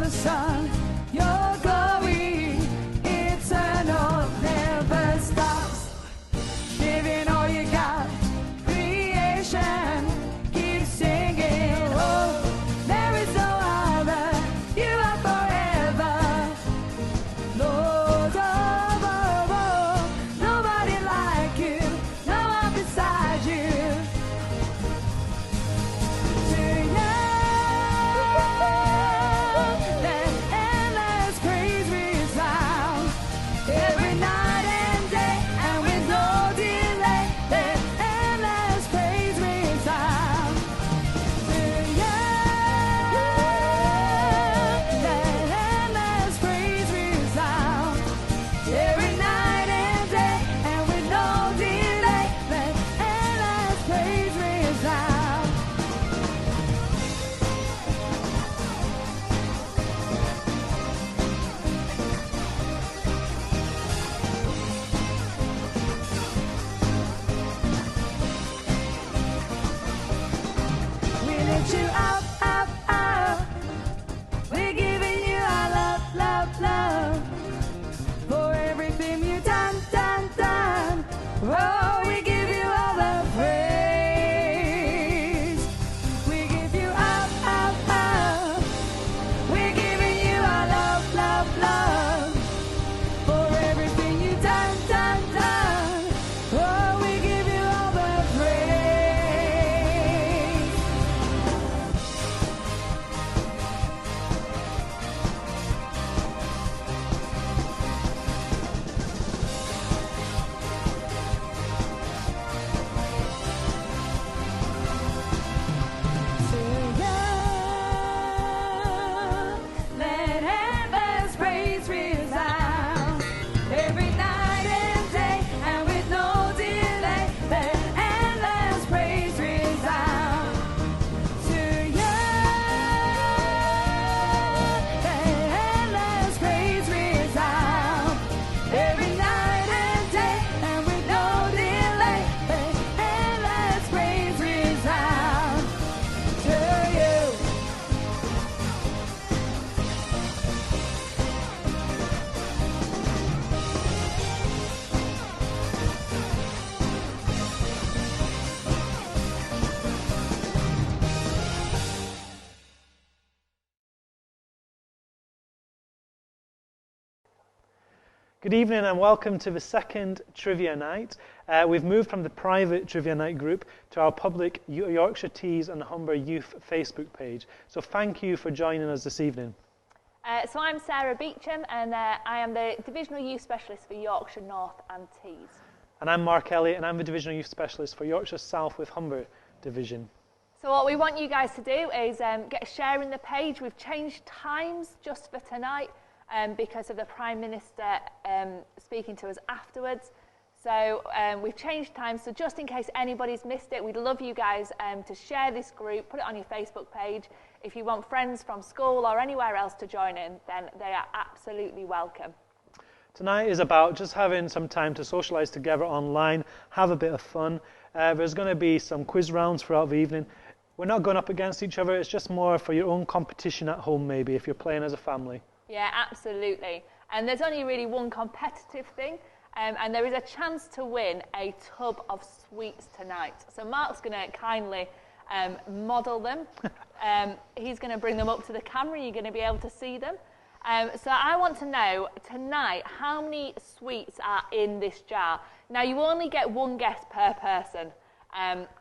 the sun. Your glory, eternal, never stops. Giving all you got, creation keeps singing. Oh, there is no other, you are forever. Lord of all, nobody like you, no one beside you. To you, let endless praise resound. Every night and day, and with no delay, let endless praise resound. To you, let endless praise resound. Every night and day, and with no delay, let endless praise resound. We lift you up, up, up. We're giving you our love, love, love. For everything you've done, done, done. Oh, we give you all the praise. We give you up, up, up. We're giving you our love, love, love. For everything you've done, done, done. Oh, we give you all the praise. To you, let endless praise resound. Every night and day, and with no delay, let endless praise resound. To you, let endless praise resound. Every night and day, and with no delay, let endless praise resound. To you. Good evening and welcome to the second trivia night. We've moved from the private trivia night group to our public Yorkshire Tees and Humber Youth Facebook page. So thank you for joining us this evening. So I'm Sarah Beecham and I am the Divisional Youth Specialist for Yorkshire North and Tees. And I'm Mark Elliott and I'm the Divisional Youth Specialist for Yorkshire South with Humber Division. So what we want you guys to do is get sharing the page. We've changed times just for tonight because of the Prime Minister speaking to us afterwards. So we've changed times, so just in case anybody's missed it, we'd love you guys to share this group, put it on your Facebook page. If you want friends from school or anywhere else to join in, then they are absolutely welcome. Tonight is about just having some time to socialise together online, have a bit of fun. There's going to be some quiz rounds throughout the evening. We're not going up against each other, it's just more for your own competition at home maybe, if you're playing as a family. Yeah, absolutely. And there's only really one competitive thing, and there is a chance to win a tub of sweets tonight. So Mark's going to kindly model them. He's going to bring them up to the camera. You're going to be able to see them. So I want to know tonight how many sweets are in this jar. Now you only get one guess per person.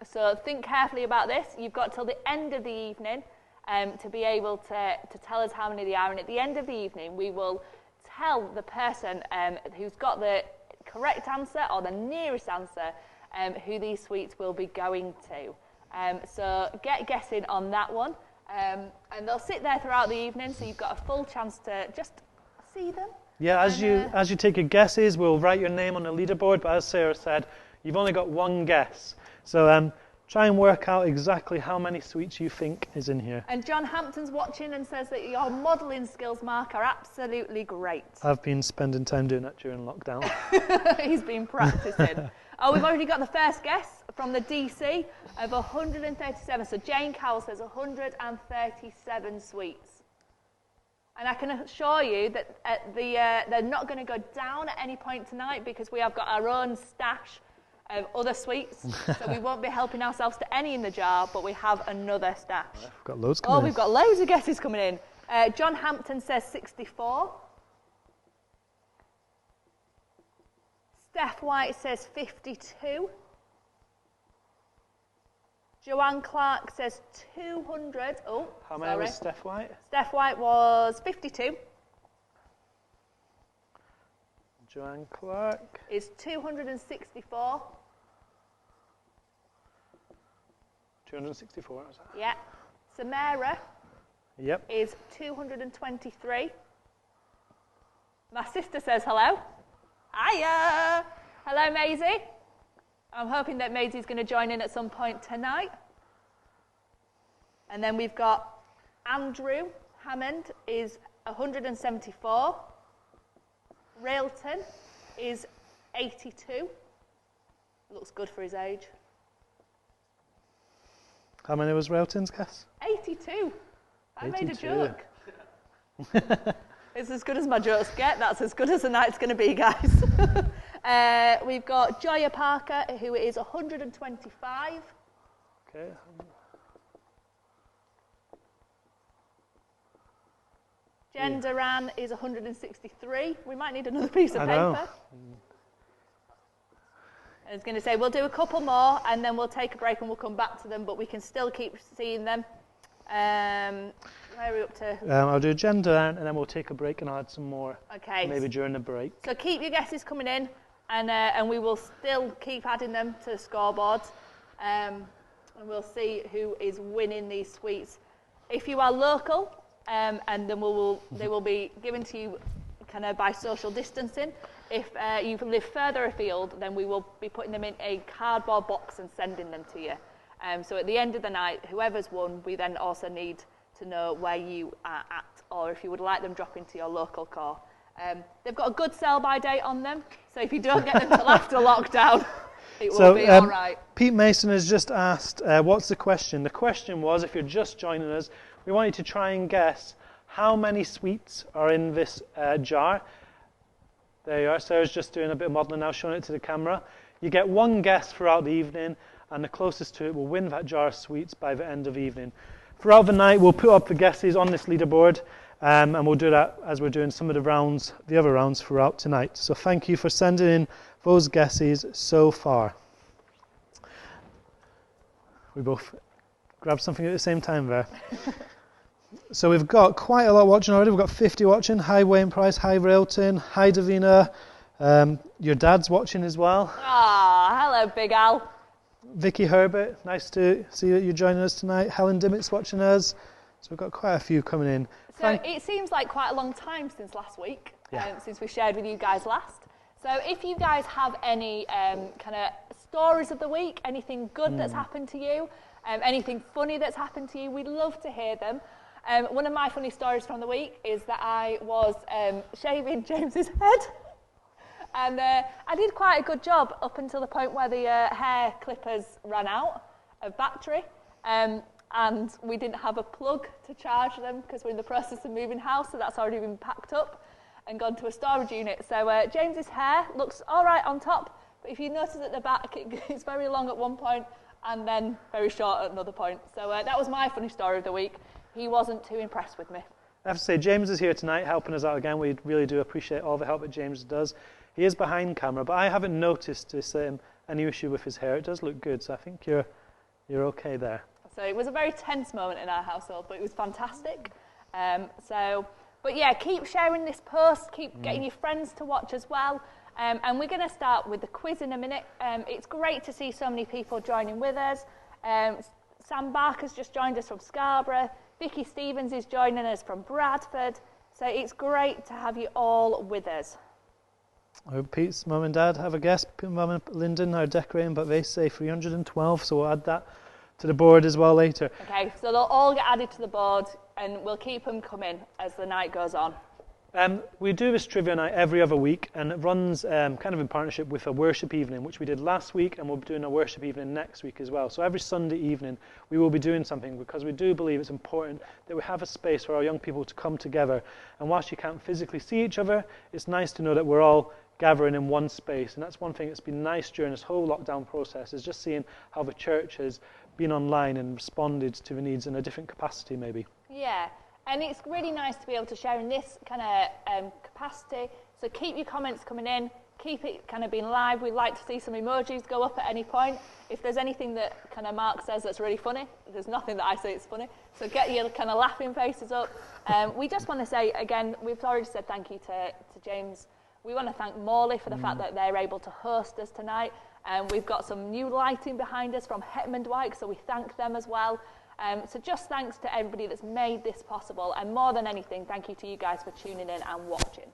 So think carefully about this. You've got till the end of the evening to be able to tell us how many they are. And at the end of the evening, we will tell the person who's got the correct answer or the nearest answer who these sweets will be going to. So get guessing on that one. And they'll sit there throughout the evening, so you've got a full chance to just see them. Yeah, as you take your guesses, we'll write your name on the leaderboard, but as Sarah said, you've only got one guess. So try and work out exactly how many sweets you think is in here. And John Hampton's watching and says that your modelling skills, Mark, are absolutely great. I've been spending time doing that during lockdown. He's been practicing. Oh, we've already got the first guess from the DC of 137. So Jane Cowell says 137 sweets. And I can assure you that they're not going to go down at any point tonight because we have got our own stash of other sweets. So we won't be helping ourselves to any in the jar, but we have another stash. We've got loads coming in. We've got loads of guesses coming in. John Hampton says 64. Steph White says 52. Joanne Clark says 200. Oh, How many was Steph White? Steph White was 52. Joanne Clark is 264. 264, is that? Yeah. Samara Yep. is 223. My sister says hello. Hiya. Hello, Maisie. I'm hoping that Maisie's going to join in at some point tonight. And then we've got Andrew Hammond is 174. Railton is 82. Looks good for his age. How many was Railton's guess? 82. I made a 82. joke. It's as good as my jokes get. That's as good as the night's going to be, guys. We've got Joya Parker, who is 125. Okay. Jen Duran is 163. We might need another piece of I paper. know. I was going to say, we'll do a couple more, and then we'll take a break and we'll come back to them, but we can still keep seeing them. Where are we up to? I'll do gender and then we'll take a break and I'll add some more. Okay. Maybe during the break. So keep your guesses coming in, and we will still keep adding them to the scoreboard, and we'll see who is winning these sweets. If you are local, and then they will be given to you kind of by social distancing. If you live further afield, then we will be putting them in a cardboard box and sending them to you. So at the end of the night, whoever's won, we then also need to know where you are at, or if you would like them drop into your local core. They've got a good sell-by date on them, so if you don't get them till after lockdown, it will be all right. Pete Mason has just asked, what's the question? The question was, if you're just joining us, we want you to try and guess how many sweets are in this jar. There you are. Sarah's just doing a bit of modelling now, showing it to the camera. You get one guess throughout the evening, and the closest to it will win that jar of sweets by the end of the evening. Throughout the night, we'll put up the guesses on this leaderboard, and we'll do that as we're doing some of the other rounds throughout tonight. So thank you for sending in those guesses so far. We both grabbed something at the same time there. So we've got quite a lot watching already. We've got 50 watching. Hi Wayne Price, hi Railton, hi Davina. Your dad's watching as well. Ah, hello Big Al. Vicky Herbert, nice to see that you're joining us tonight. Helen Dimmitt's watching us. So we've got quite a few coming in. So it seems like quite a long time since last week, since we shared with you guys last. So if you guys have any kind of stories of the week, anything good that's happened to you, anything funny that's happened to you, we'd love to hear them. One of my funny stories from the week is that I was shaving James's head. And I did quite a good job up until the point where the hair clippers ran out of battery. And we didn't have a plug to charge them because we're in the process of moving house, so that's already been packed up and gone to a storage unit. So James's hair looks all right on top, but if you notice at the back, it's very long at one point and then very short at another point. So that was my funny story of the week. He wasn't too impressed with me. I have to say, James is here tonight helping us out again. We really do appreciate all the help that James does. He is behind camera, but I haven't noticed any issue with his hair. It does look good, so I think you're okay there. So it was a very tense moment in our household, but it was fantastic. But yeah, keep sharing this post, keep getting your friends to watch as well. And we're going to start with the quiz in a minute. It's great to see so many people joining with us. Sam Barker's just joined us from Scarborough. Vicky Stevens is joining us from Bradford. So it's great to have you all with us. I hope Pete's mum and dad have a guess. Mum and Lyndon are decorating, but they say 312, so we'll add that to the board as well later. Okay, so they'll all get added to the board, and we'll keep them coming as the night goes on. We do this trivia night every other week, and it runs kind of in partnership with a worship evening, which we did last week, and we'll be doing a worship evening next week as well. So every Sunday evening, we will be doing something, because we do believe it's important that we have a space for our young people to come together. And whilst you can't physically see each other, it's nice to know that we're all gathering in one space. And that's one thing that's been nice during this whole lockdown process, is just seeing how the church has been online and responded to the needs in a different capacity maybe. Yeah, and it's really nice to be able to share in this kind of capacity. So keep your comments coming in, keep it kind of being live. We'd like to see some emojis go up at any point. If there's anything that kind of Mark says that's really funny, there's nothing that I say that's funny, so get your kind of laughing faces up. We just want to say, again, we've already said thank you to James. We want to thank Morley for the fact that they're able to host us tonight. We've got some new lighting behind us from Hetman Dwight, so we thank them as well. So just thanks to everybody that's made this possible, and more than anything, thank you to you guys for tuning in and watching.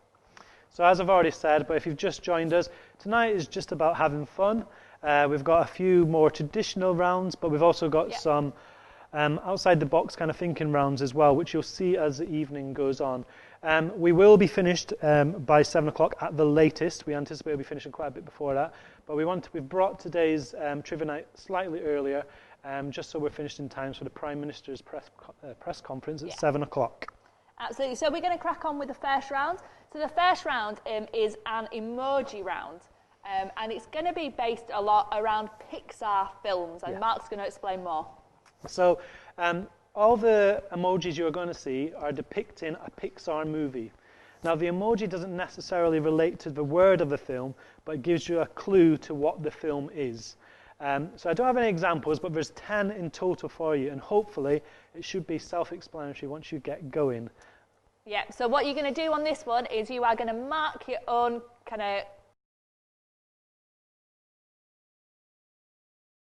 So as I've already said, but if you've just joined us, tonight is just about having fun. We've got a few more traditional rounds, but we've also got some outside the box kind of thinking rounds as well, which you'll see as the evening goes on. We will be finished by 7 o'clock at the latest. We anticipate we'll be finishing quite a bit before that, but we've brought today's trivia night slightly earlier, just so we're finished in time for the Prime Minister's press conference at 7 o'clock. Absolutely. So we're going to crack on with the first round. So the first round is an emoji round, and it's going to be based a lot around Pixar films, and Mark's going to explain more. So all the emojis you're going to see are depicting a Pixar movie. Now, the emoji doesn't necessarily relate to the word of the film, but it gives you a clue to what the film is. So I don't have any examples, but there's 10 in total for you, and hopefully it should be self-explanatory once you get going. Yeah, so what you're going to do on this one is you are going to mark your own kind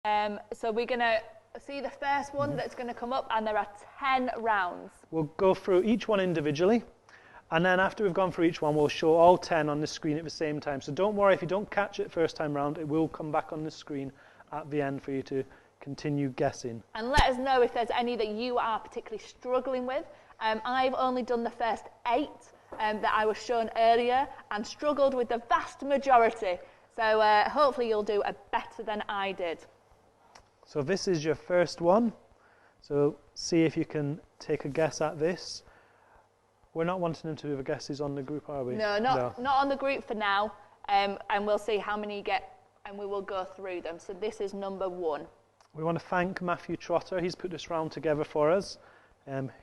of... so we're going to see the first one that's going to come up, and there are 10 rounds. We'll go through each one individually, and then after we've gone through each one, we'll show all 10 on the screen at the same time. So don't worry if you don't catch it first time round, it will come back on the screen at the end for you to continue guessing. And let us know if there's any that you are particularly struggling with. I've only done the first 8 that I was shown earlier and struggled with the vast majority. So hopefully you'll do a better than I did. So this is your first one. So see if you can take a guess at this. We're not wanting them to do the guesses on the group, are we? No, not on the group for now. And we'll see how many you get, and we will go through them. So this is number 1. We want to thank Matthew Trotter. He's put this round together for us.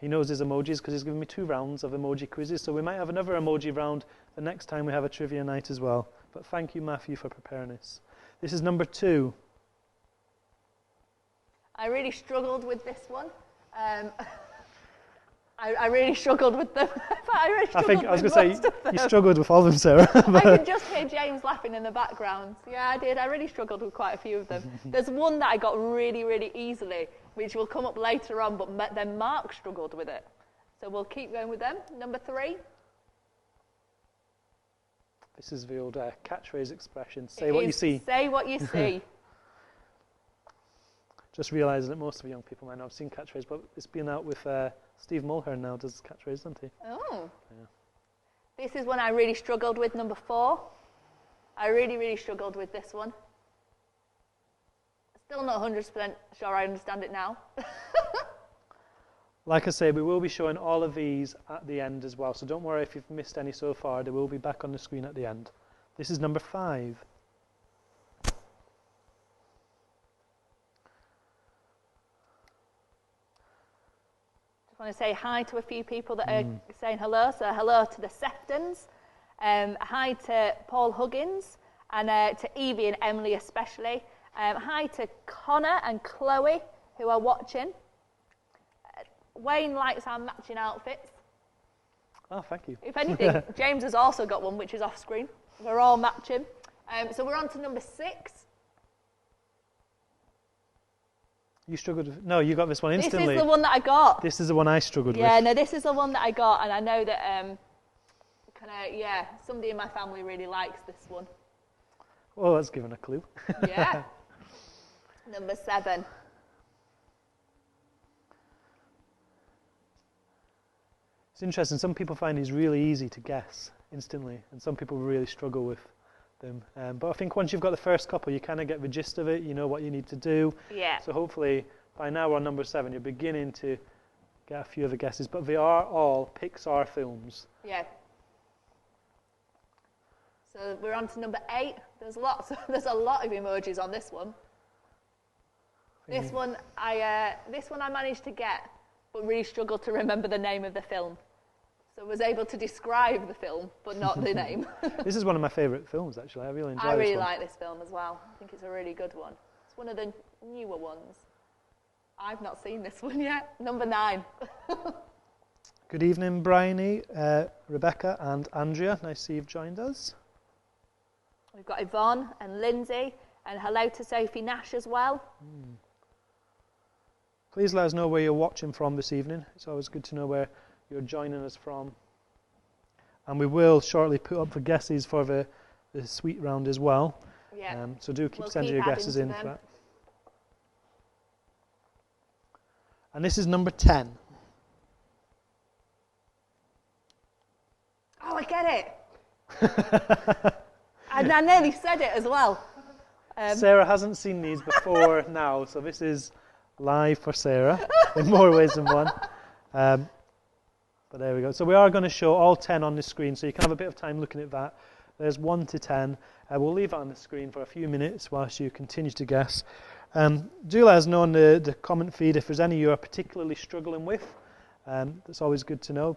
He knows his emojis because he's given me 2 rounds of emoji quizzes. So we might have another emoji round the next time we have a trivia night as well. But thank you, Matthew, for preparing this. This is number 2. I really struggled with this one. I really struggled with them. I was going to say, you struggled with all of them, Sarah. I can just hear James laughing in the background. Yeah, I did. I really struggled with quite a few of them. There's one that I got really, really easily, which will come up later on, but then Mark struggled with it. So we'll keep going with them. Number 3. This is the old catchphrase expression. Say what you see. Say what you see. Just realising that most of the young people might not have seen catchphrase, but it's been out with Steve Mulhern now does catchphrase, doesn't he? Oh. Yeah. This is one I really struggled with, number 4. I really, really struggled with this one. Still not 100% sure I understand it now. Like I say, we will be showing all of these at the end as well, so don't worry if you've missed any so far, they will be back on the screen at the end. This is number 5. I want to say hi to a few people that are saying hello. So hello to the Seftons, hi to Paul Huggins, and to Evie and Emily especially. Hi to Connor and Chloe who are watching. Wayne likes our matching outfits. Oh, thank you. If anything, James has also got one which is off screen. We're all matching. So we're on to number 6. You struggled with... No, you got this one instantly. This is the one that I got. This is the one I struggled with. Yeah, no, this is the one that I got, and I know that, somebody in my family really likes this one. Oh, that's given a clue. Yeah. Number 7. It's interesting. Some people find these really easy to guess instantly, and some people really struggle with them. But I think once you've got the first couple, you kind of get the gist of it. You know what you need to do. Yeah. So hopefully, by now we're on number 7. You're beginning to get a few of the guesses, but they are all Pixar films. Yeah. So we're on to number 8. There's lots. There's a lot of emojis on this one. This one I managed to get, but really struggled to remember the name of the film. So I was able to describe the film, but not the name. This is one of my favourite films, actually. I really enjoy I this really one. like this film as well. I think it's a really good one. It's one of the newer ones. I've not seen this one yet. Number 9. Good evening, Bryony, Rebecca and Andrea. Nice to see you've joined us. We've got Yvonne and Lindsay, and hello to Sophie Nash as well. Please let us know where you're watching from this evening. It's always good to know where you're joining us from. And we will shortly put up the guesses for the sweet round as well. Yeah. So do keep We'll sending keep your adding guesses to in them. for that. And this is number 10. Oh, I get it. And I nearly said it as well. Sarah hasn't seen these before now, so this is live for Sarah in more ways than one. But there we go. So we are going to show all 10 on the screen, so you can have a bit of time looking at that. There's 1 to 10. We'll leave it on the screen for a few minutes whilst you continue to guess. Do let us know on the comment feed if there's any you are particularly struggling with. That's always good to know.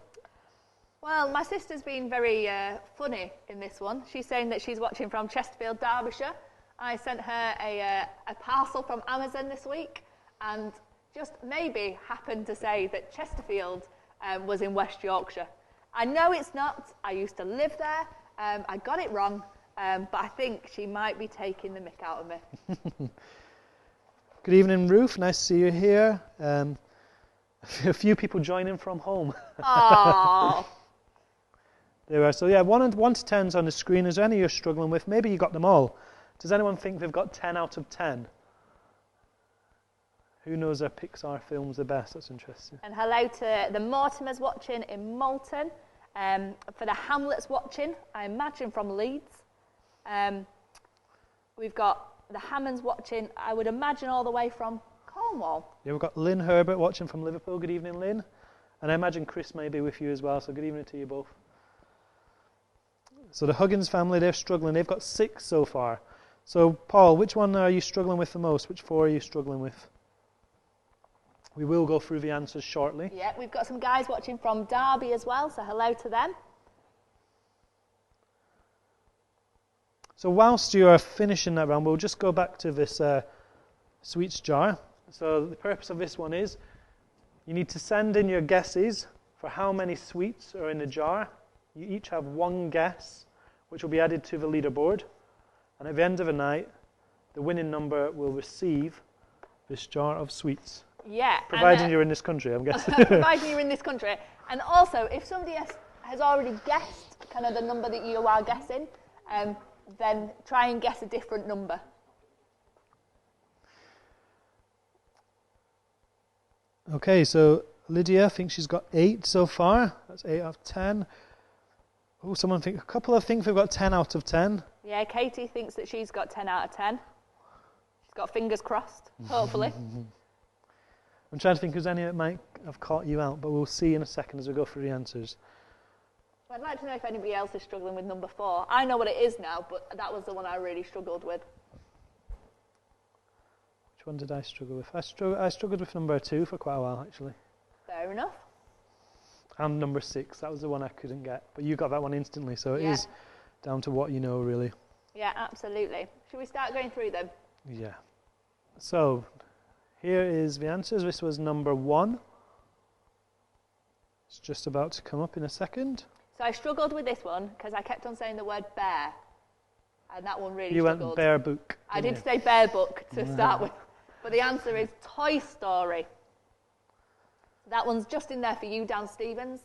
Well, my sister's been very funny in this one. She's saying that she's watching from Chesterfield, Derbyshire. I sent her a parcel from Amazon this week, and just maybe happened to say that Chesterfield was in West Yorkshire. I know it's not. I used to live there. I got it wrong, but I think she might be taking the mick out of me. Good evening, Ruth. Nice to see you here. A few people joining from home. Oh. There we are. So yeah, 1 to 10's on the screen. Is there any you're struggling with? Maybe you got them all. Does anyone think they've got 10 out of 10? Who knows their Pixar films the best? That's interesting. And hello to the Mortimers watching in Malton. For the Hamlets watching, I imagine from Leeds. We've got the Hammonds watching, I would imagine all the way from Cornwall. Yeah, we've got Lynn Herbert watching from Liverpool. Good evening, Lynn. And I imagine Chris may be with you as well, so good evening to you both. So the Huggins family, they're struggling. They've got 6 so far. So, Paul, which one are you struggling with the most? Which 4 are you struggling with? We will go through the answers shortly. Yeah, we've got some guys watching from Derby as well, so hello to them. So whilst you are finishing that round, we'll just go back to this sweets jar. So the purpose of this one is you need to send in your guesses for how many sweets are in the jar. You each have 1 guess, which will be added to the leaderboard. And at the end of the night, the winning number will receive this jar of sweets. Yeah. Providing you're in this country, I'm guessing. Providing you're in this country. And also, if somebody has already guessed kind of the number that you are guessing, then try and guess a different number. Okay, so Lydia thinks she's got 8 so far. That's 8 out of 10. Oh, a couple of think they've got 10 out of 10. Yeah, Katie thinks that she's got 10 out of 10. She's got fingers crossed, hopefully. I'm trying to think if there's any that might have caught you out, but we'll see in a second as we go through the answers. I'd like to know if anybody else is struggling with number 4. I know what it is now, but that was the one I really struggled with. Which one did I struggle with? I struggled with number 2 for quite a while, actually. Fair enough. And number 6, that was the one I couldn't get. But you got that one instantly, so it is down to what you know, really. Yeah, absolutely. Should we start going through them? Yeah. So, here is the answers. This was number 1. It's just about to come up in a second. So I struggled with this one because I kept on saying the word bear. And that one really You struggled. went bear book. I did say bear book to start with. But the answer is Toy Story. That one's just in there for you, Dan Stevens,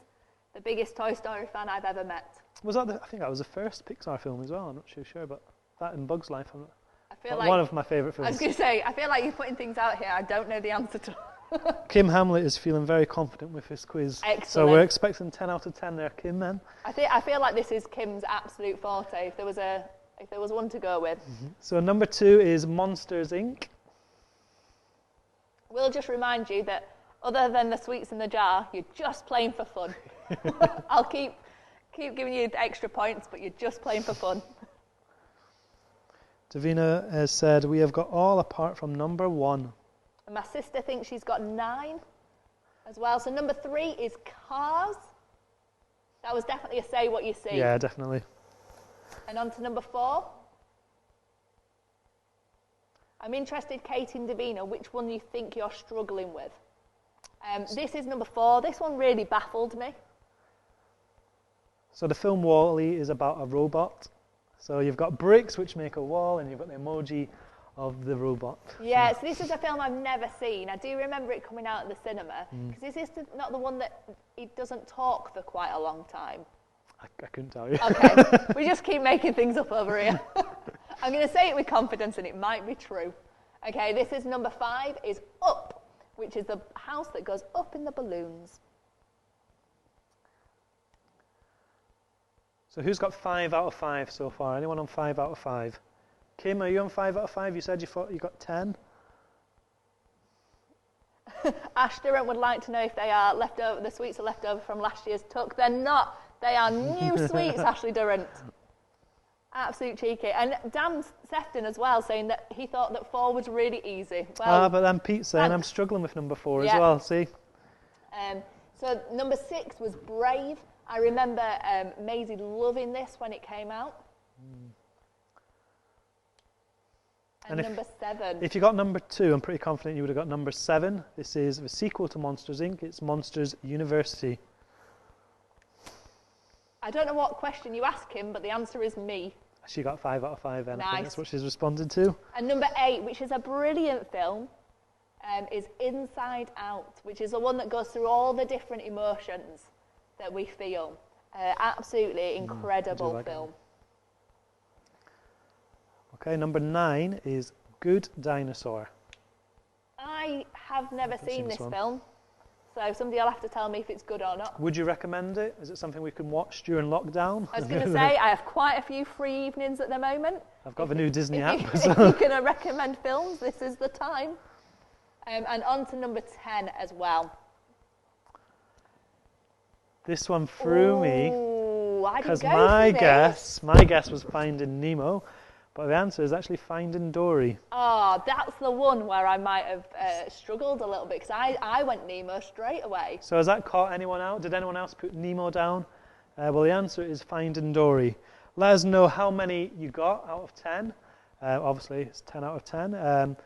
the biggest Toy Story fan I've ever met. Was that I think that was the first Pixar film as well. I'm not too sure, but that and Bug's Life. I feel like One of my favourite I was films. going to say, I feel like you're putting things out here I don't know the answer to. Kim Hamlet is feeling very confident with this quiz. Excellent. So we're expecting 10 out of 10 there, Kim, then. I feel like this is Kim's absolute forte, if there was one to go with. So number 2 is Monsters, Inc. We'll just remind you that other than the sweets in the jar, you're just playing for fun. I'll keep giving you extra points, but you're just playing for fun. Davina has said, we have got all apart from number 1. And my sister thinks she's got 9 as well. So number 3 is Cars. That was definitely a say what you see. Yeah, definitely. And on to number 4. I'm interested, Katie and Davina, which one you think you're struggling with. This is number 4. This one really baffled me. So the film WALL-E is about a robot. So you've got bricks which make a wall, and you've got the emoji of the robot. Yeah, so this is a film I've never seen. I do remember it coming out at the cinema. Because is this not the one that it doesn't talk for quite a long time? I couldn't tell you. Okay, we just keep making things up over here. I'm going to say it with confidence, and it might be true. Okay, this is number 5, is Up, which is the house that goes up in the balloons. So who's got 5 out of 5 so far? Anyone on 5 out of 5? Kim, are you on 5 out of 5? You said you thought you got 10. Ash Durant would like to know if they are leftover. The sweets are left over from last year's tuck. They're not. They are new sweets, Ashley Durant. Absolute cheeky. And Dan Sefton as well, saying that he thought that 4 was really easy. Well, But then Pete's saying I'm struggling with number 4 as well. See? So number 6 was Brave. I remember Maisie loving this when it came out. And number 7. If you got number 2, I'm pretty confident you would have got number 7. This is the sequel to Monsters, Inc. It's Monsters University. I don't know what question you asked him, but the answer is me. She got 5 out of 5 then. I think Nice. that's what she's responded to. And number 8, which is a brilliant film, is Inside Out, which is the one that goes through all the different emotions that we feel. Absolutely incredible like film. Okay, number 9 is Good Dinosaur. I have never seen seen this this one. film, so somebody will have to tell me if it's good or not. Would you recommend it? Is it something we can watch during lockdown? I was going to say, I have quite a few free evenings at the moment. I've got the new Disney app. If you're going to recommend films, this is the time. And on to number 10 as well. This one threw me Ooh, I didn't because go my guess was Finding Nemo, but the answer is actually Finding Dory. Oh, that's the one where I might have struggled a little bit, because I went Nemo straight away. So has that caught anyone out? Did anyone else put Nemo down? Well, the answer is Finding Dory. Let us know how many you got out of 10. Obviously, it's 10 out of 10.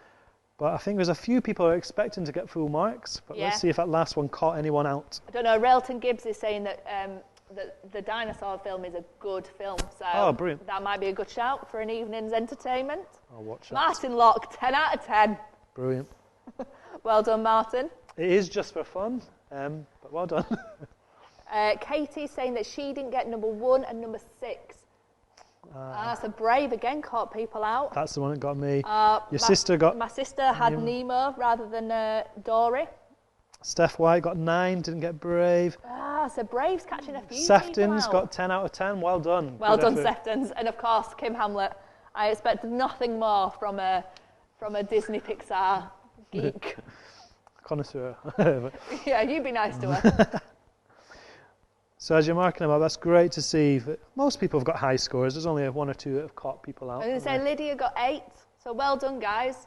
But I think there's a few people who are expecting to get full marks. But let's see if that last one caught anyone out. I don't know, Railton Gibbs is saying that the dinosaur film is a good film. So brilliant. that might be a good shout for an evening's entertainment. I'll watch that. Martin Locke, 10 out of 10. Brilliant. Well done, Martin. It is just for fun, but well done. Katie's saying that she didn't get number 1 and number 6. So Brave again caught people out. That's the one that got me. My sister had Nemo rather than Dory. Steph White got 9, didn't get Brave. So Brave's catching a few Sefton's people out. got 10 out of 10. Well done. Well Good done, effort. Seftons. And of course, Kim Hamlet. I expect nothing more from a Disney Pixar geek. Connoisseur. Yeah, you be nice to her. So as you're marking them up, that's great to see that most people have got high scores. There's only 1 or 2 that have caught people out. I was going to say Lydia got 8. So well done, guys.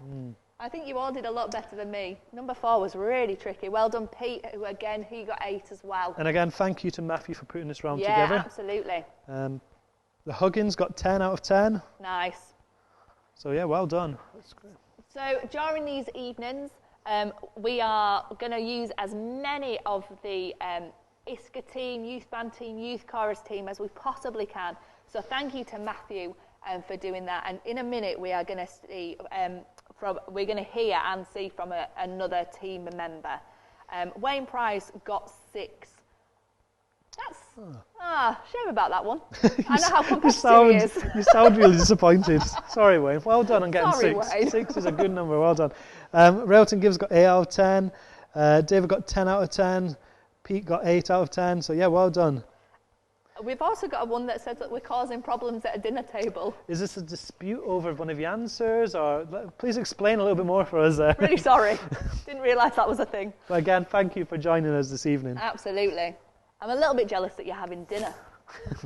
I think you all did a lot better than me. Number 4 was really tricky. Well done, Pete, who again, he got 8 as well. And again, thank you to Matthew for putting this round Yeah, together. absolutely. The Huggins got 10 out of 10. Nice. So yeah, well done. That's great. So during these evenings, we are going to use as many of the ISCA team, youth band team, youth chorus team as we possibly can. So thank you to Matthew for doing that. And in a minute, we are going to see we're going to hear and see from another team member. Wayne Price got 6. That's shame about that one. I know how competitive he is. You sound really disappointed. Sorry, Wayne. Well done on getting Sorry, 6. Wayne. 6 is a good number. Well done. Railton Gibbs got 8 out of 10. David got 10 out of 10. Pete got 8 out of 10. So yeah, well done. We've also got one that says that we're causing problems at a dinner table. Is this a dispute over one of the answers, or please explain a little bit more for us there? Really sorry. Didn't realise that was a thing. But again, thank you for joining us this evening. Absolutely. I'm a little bit jealous that you're having dinner.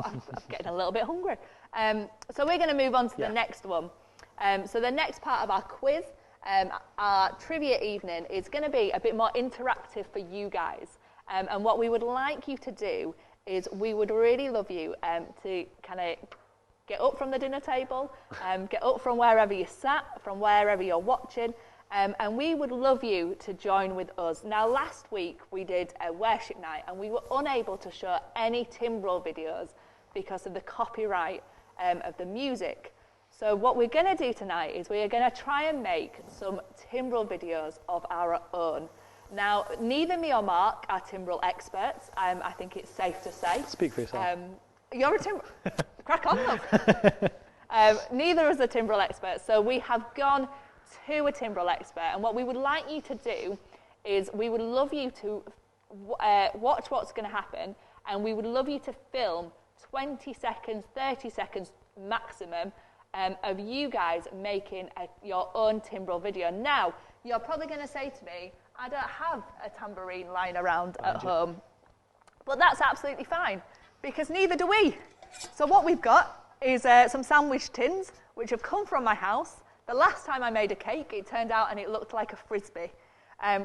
I'm getting a little bit hungry. So we're going to move on to the next one. So the next part of our quiz, our trivia evening, is going to be a bit more interactive for you guys. And what we would like you to do is we would really love you to kind of get up from the dinner table, get up from wherever you sat, from wherever you're watching, and we would love you to join with us. Now, last week we did a worship night and we were unable to show any Timbrel videos because of the copyright of the music. So what we're going to do tonight is we are going to try and make some Timbrel videos of our own. Now, neither me or Mark are Timbrel experts, I think it's safe to say. Speak for yourself. You're a Timbrel... Crack on, love. Neither is a Timbrel expert, so we have gone to a Timbrel expert, and what we would like you to do is we would love you to watch what's going to happen, and we would love you to film 20 seconds, 30 seconds maximum of you guys making your own Timbrel video. Now, you're probably going to say to me, I don't have a tambourine lying around at home. But that's absolutely fine, because neither do we. So what we've got is some sandwich tins, which have come from my house. The last time I made a cake, it turned out and it looked like a Frisbee.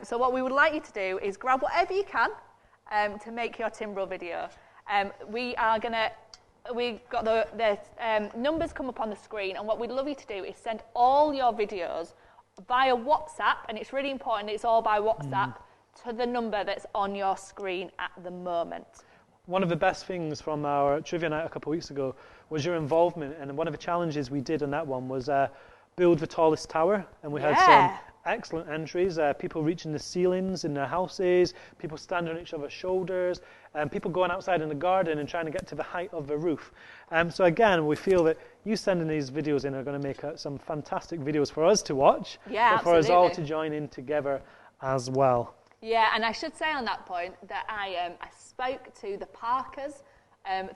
So what we would like you to do is grab whatever you can to make your Timbrel video. We've got the numbers come up on the screen, and what we'd love you to do is send all your videos via WhatsApp, and it's really important it's all by WhatsApp, to the number that's on your screen at the moment. One of the best things from our trivia night a couple of weeks ago was your involvement, and one of the challenges we did on that one was build the tallest tower, and we had some excellent entries, people reaching the ceilings in their houses, people standing on each other's shoulders, and people going outside in the garden and trying to get to the height of the roof. So again, we feel that you sending these videos in are going to make some fantastic videos for us to watch, but for us all to join in together as well. Yeah, and I should say on that point that I spoke to the Parkers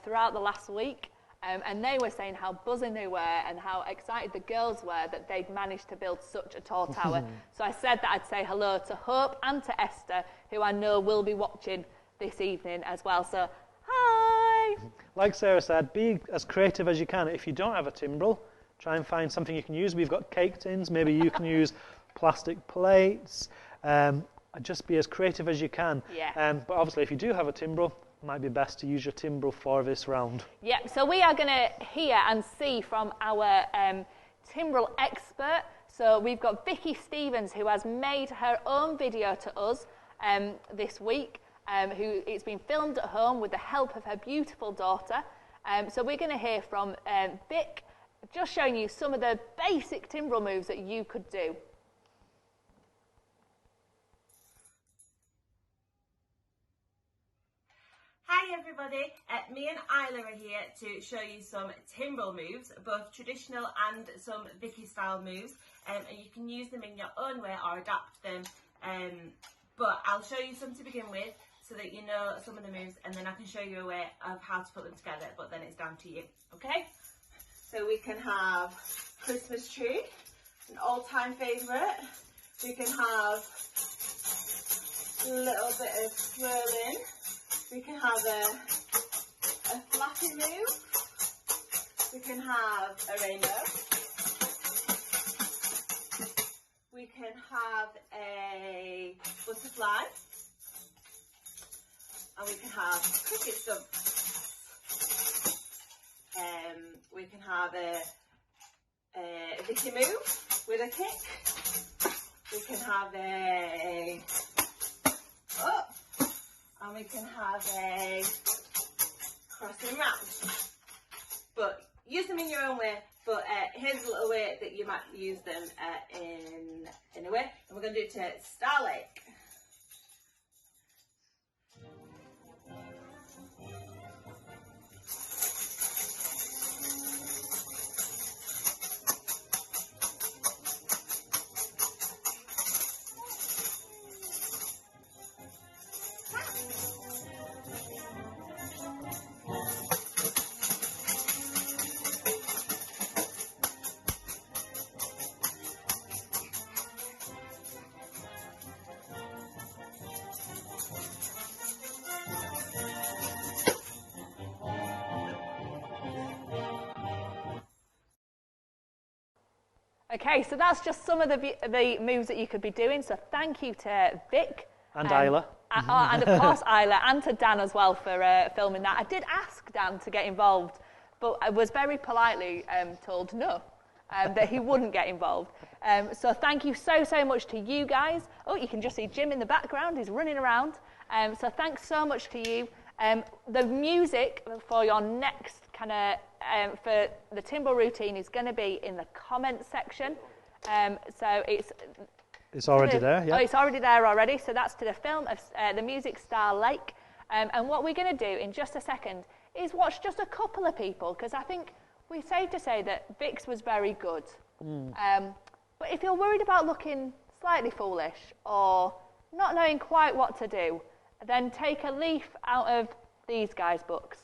throughout the last week, and they were saying how buzzing they were and how excited the girls were that they'd managed to build such a tall tower. So I said that I'd say hello to Hope and to Esther, who I know will be watching this evening as well. So, hi! Like Sarah said, be as creative as you can. If you don't have a Timbrel, try and find something you can use. We've got cake tins. Maybe you can use plastic plates. Just be as creative as you can. Yeah. But obviously, if you do have a Timbrel, it might be best to use your Timbrel for this round. Yeah, so we are going to hear and see from our Timbrel expert. So we've got Vicky Stevens, who has made her own video to us this week. It's been filmed at home with the help of her beautiful daughter. So we're going to hear from Vic, just showing you some of the basic Timbrel moves that you could do. Hi everybody, me and Isla are here to show you some Timbrel moves, both traditional and some Vicky style moves, and you can use them in your own way or adapt them, but I'll show you some to begin with so that you know some of the moves, and then I can show you a way of how to put them together, but then it's down to you, okay? So we can have Christmas tree, an all-time favourite. We can have a little bit of swirling. We can have a flappy move. We can have a rainbow. We can have a butterfly. And we can have cricket stumps. We can have a Vicky move with a kick. We can have a and we can have a crossing round. But use them in your own way, but here's a little way that you might use them in a way. And we're going to do it to Starlake. Okay, so that's just some of the moves that you could be doing. So thank you to Vic. And Isla. And of course Isla, and to Dan as well for filming that. I did ask Dan to get involved, but I was very politely told no, that he wouldn't get involved. So thank you so much to you guys. Oh, you can just see Jim in the background. He's running around. So thanks so much to you. The music for your next for the Timbrel routine is going to be in the comments section. So it's already there, yeah. Oh, it's already there already. So that's to the film of the music Star Lake. And what we're going to do in just a second is watch just a couple of people, because I think we're safe to say that Vix was very good. But if you're worried about looking slightly foolish or not knowing quite what to do, then take a leaf out of these guys' books.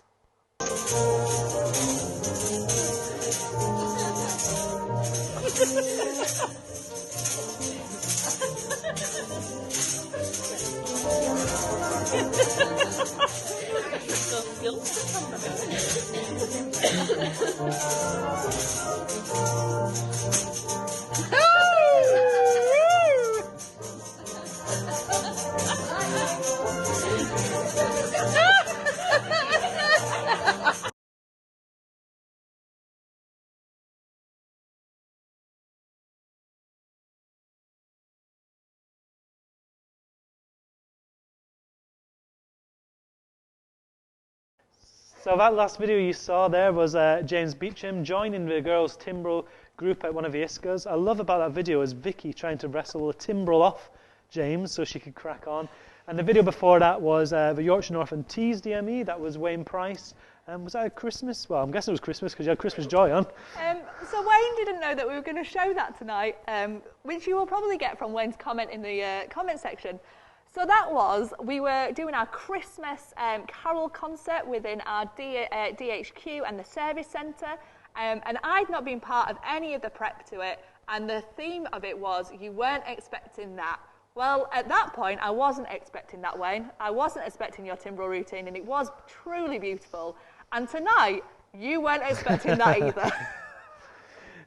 So that last video you saw there was James Beecham joining the girls' timbrel group at one of the ISCAs. I love about that video is Vicky trying to wrestle a timbrel off James so she could crack on. And the video before that was the Yorkshire North and Tees DME. That was Wayne Price. Was that a Christmas? Well, I'm guessing it was Christmas because you had Christmas Joy on. So Wayne didn't know that we were going to show that tonight, which you will probably get from Wayne's comment in the comment section. So that was, we were doing our Christmas carol concert within our DHQ and the service centre, and I'd not been part of any of the prep to it, and the theme of it was, you weren't expecting that. Well, at that point, I wasn't expecting that, Wayne. I wasn't expecting your timbrel routine, and it was truly beautiful. And tonight, you weren't expecting that either.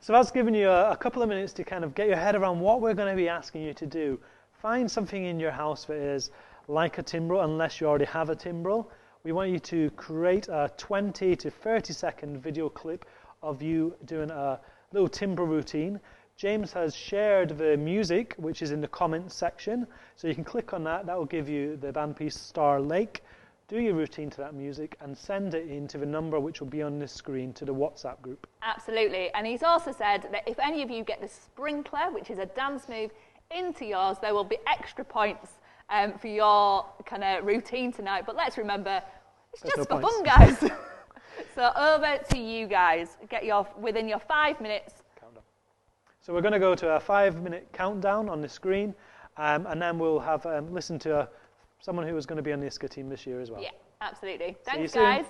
So that's given you a couple of minutes to kind of get your head around what we're going to be asking you to do. Find something in your house that is like a timbrel, unless you already have a timbrel. We want you to create a 20 to 30 second video clip of you doing a little timbrel routine. James has shared the music, which is in the comments section. So you can click on that. That will give you the band piece Star Lake. Do your routine to that music and send it into the number which will be on the screen to the WhatsApp group. Absolutely. And he's also said that if any of you get the sprinkler, which is a dance move, into yours, there will be extra points for your kind of routine tonight. But let's remember, it's just for fun, guys. So over to you guys. Get within your 5 minutes. Countdown. So we're going to go to a 5-minute countdown on the screen, and then we'll have listen to someone who is going to be on the ISCA team this year as well. Yeah, absolutely. See Thanks, you soon. guys.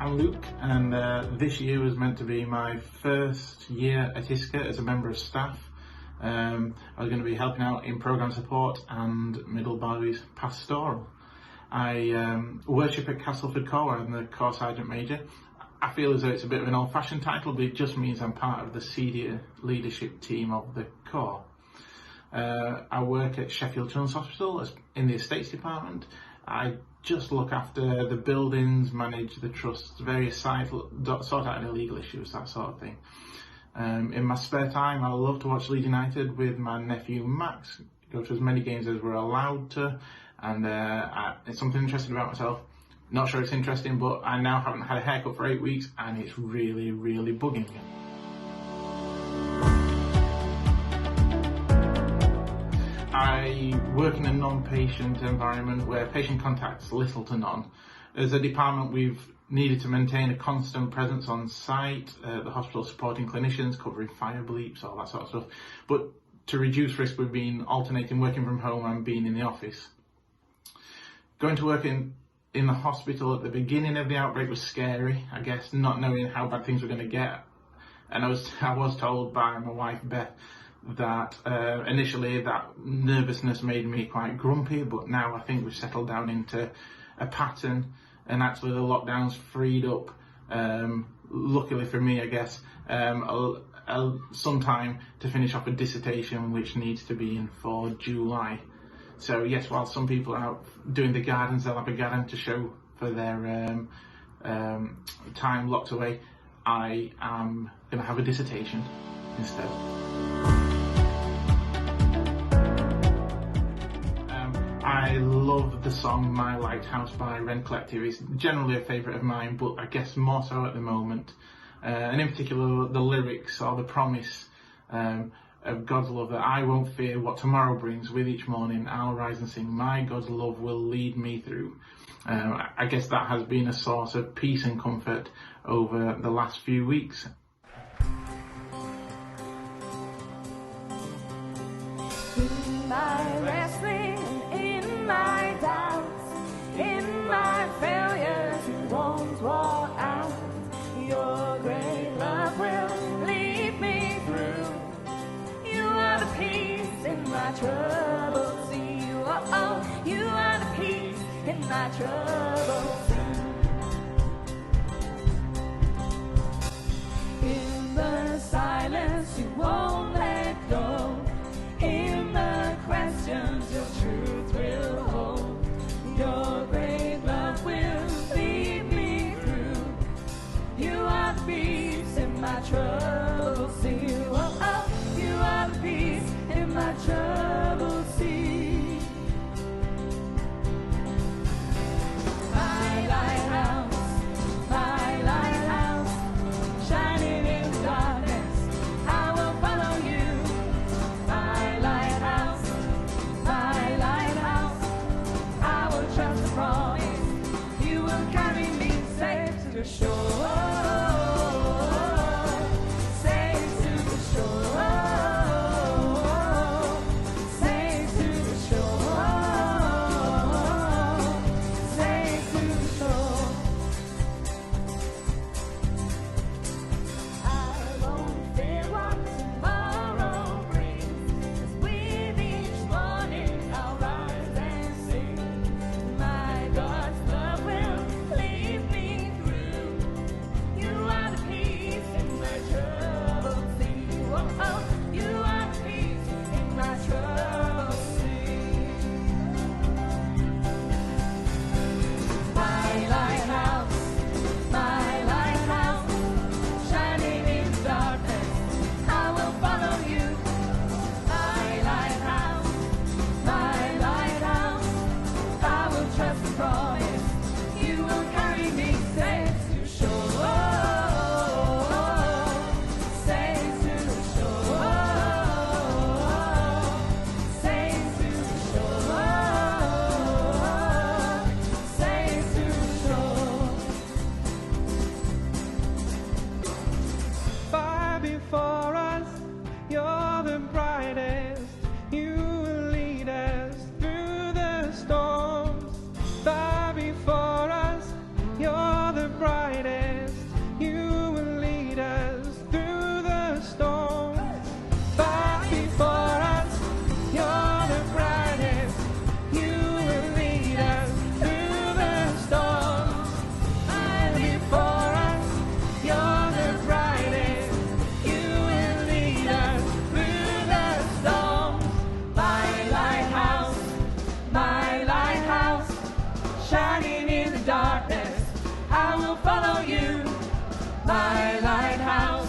I'm Luke, and this year was meant to be my first year at ISCA as a member of staff. I was going to be helping out in programme support and middle boys pastoral. I worship at Castleford Corps. I'm the Corps Sergeant Major. I feel as though it's a bit of an old-fashioned title, but it just means I'm part of the senior leadership team of the Corps. I work at Sheffield Children's Hospital in the Estates Department. I just look after the buildings, manage the trusts, various sites, sort out any legal issues, that sort of thing. In my spare time, I love to watch Leeds United with my nephew Max, go to as many games as we're allowed to, and it's something interesting about myself. Not sure it's interesting, but I now haven't had a haircut for 8 weeks, and it's really, really bugging me. I work in a non-patient environment where patient contact's little to none. As a department, we've needed to maintain a constant presence on site, the hospital supporting clinicians, covering fire bleeps, all that sort of stuff. But to reduce risk, we've been alternating working from home and being in the office. Going to work in the hospital at the beginning of the outbreak was scary, I guess, not knowing how bad things were going to get. And I was told by my wife, Beth, that initially that nervousness made me quite grumpy, but now I think we've settled down into a pattern, and actually the lockdown's freed up, luckily for me I guess, some time to finish off a dissertation which needs to be in for July. So yes, while some people are out doing the gardens, they'll have a garden to show for their time locked away. I am going to have a dissertation instead. I love the song My Lighthouse by Rend Collective. It's generally a favourite of mine, but I guess more so at the moment. And in particular, the lyrics or the promise of God's love, that I won't fear what tomorrow brings. With each morning I'll rise and sing, my God's love will lead me through. I guess that has been a source of peace and comfort over the last few weeks. In my wrestling, in my doubts, in my failures, you won't walk out. Your great love will lead me through. You are the peace in my trouble sea. You are the peace in my trouble sea. In the silence, you won't let go. In the questions, your truth will hold. Your great love will lead me through. You are the peace in my trouble sea. You are the peace in my trouble sea. My lighthouse, shining in the darkness, I will follow you. My lighthouse, I will trust the promise. You will carry me safe to the shore. Safe to the shore. Safe to the shore. Safe to the shore. I won't fear what tomorrow brings, 'cause with each morning I'll rise and sing. My God's love will lead me through. in the darkness, I will follow you. My lighthouse,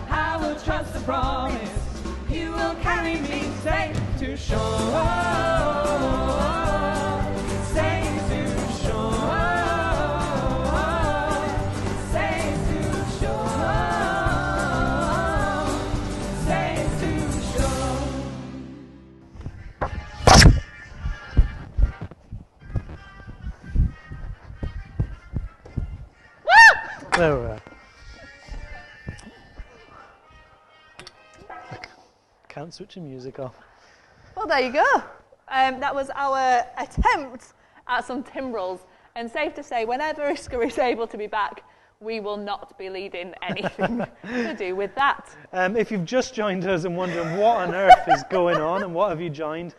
I will trust the promise. You will carry me safe to shore, safe to shore, safe to shore, safe to shore. There we are. Can't switch the music off. Well, there you go. That was our attempt at some timbrels. And safe to say, whenever Iska is able to be back, we will not be leading anything to do with that. If you've just joined us and wondering what on earth is going on and what have you joined,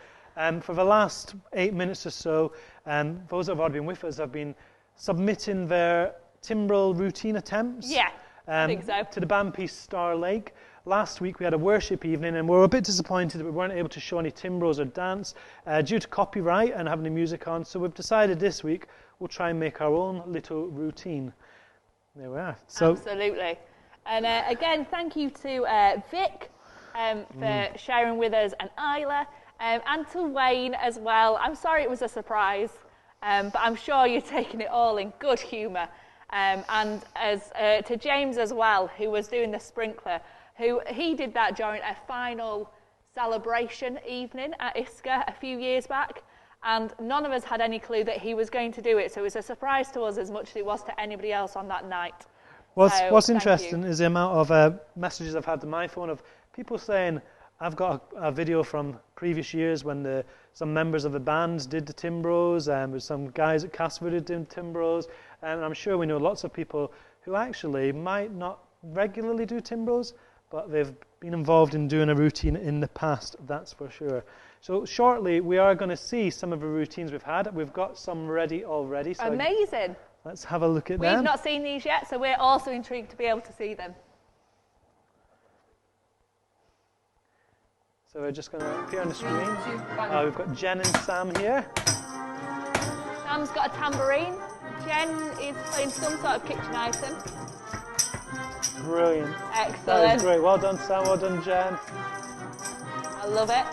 for the last 8 minutes or so, those that have already been with us have been submitting their timbrel routine attempts. Yeah, I think so. To the band piece Star Lake. Last week we had a worship evening and we were a bit disappointed that we weren't able to show any timbrels or dance due to copyright and having the music on. So we've decided this week we'll try and make our own little routine. There we are. So, absolutely. And again, thank you to Vic for sharing with us, and Isla, and to Wayne as well. I'm sorry it was a surprise, but I'm sure you're taking it all in good humour. And as to James as well, who was doing the sprinkler, he did that during a final celebration evening at Iska a few years back, and none of us had any clue that he was going to do it, so it was a surprise to us as much as it was to anybody else on that night. What's interesting is the amount of messages I've had to my phone of people saying, I've got a video from previous years when some members of the band did the timbrels, and with some guys at Casper did timbrels, and I'm sure we know lots of people who actually might not regularly do timbrels, but they've been involved in doing a routine in the past, that's for sure. So shortly we are going to see some of the routines we've had. We've got some ready already. So amazing. Let's have a look at them. We've not seen these yet, so we're also intrigued to be able to see them. So we're just going to appear on the screen. We've got Jen and Sam here. Sam's got a tambourine. Jen is playing some sort of kitchen item. Brilliant. Excellent. That is great. Well done, Sam. Well done, Jen. I love it.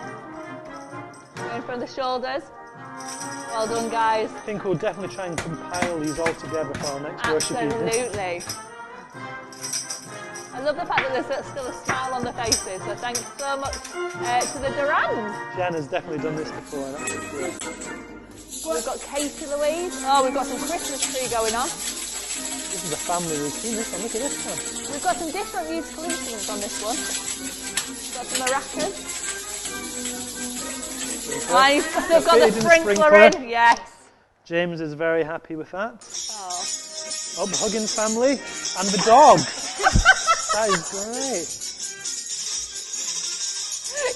Going from the shoulders. Well done, guys. I think we'll definitely try and compile these all together for our next worship evening. Absolutely. I love the fact that there's still a smile on the faces, so thanks so much to the Durans. Jen has definitely done this before, that's for sure. We've got Katie Louise. Oh, we've got some Christmas tree going on. This is a family routine, this one. Look at this one. We've got some different musical instruments on this one. We've got some maracas. Nice. We've got the sprinkler in. Yes. James is very happy with that. Oh. The Huggins family and the dog. That is great.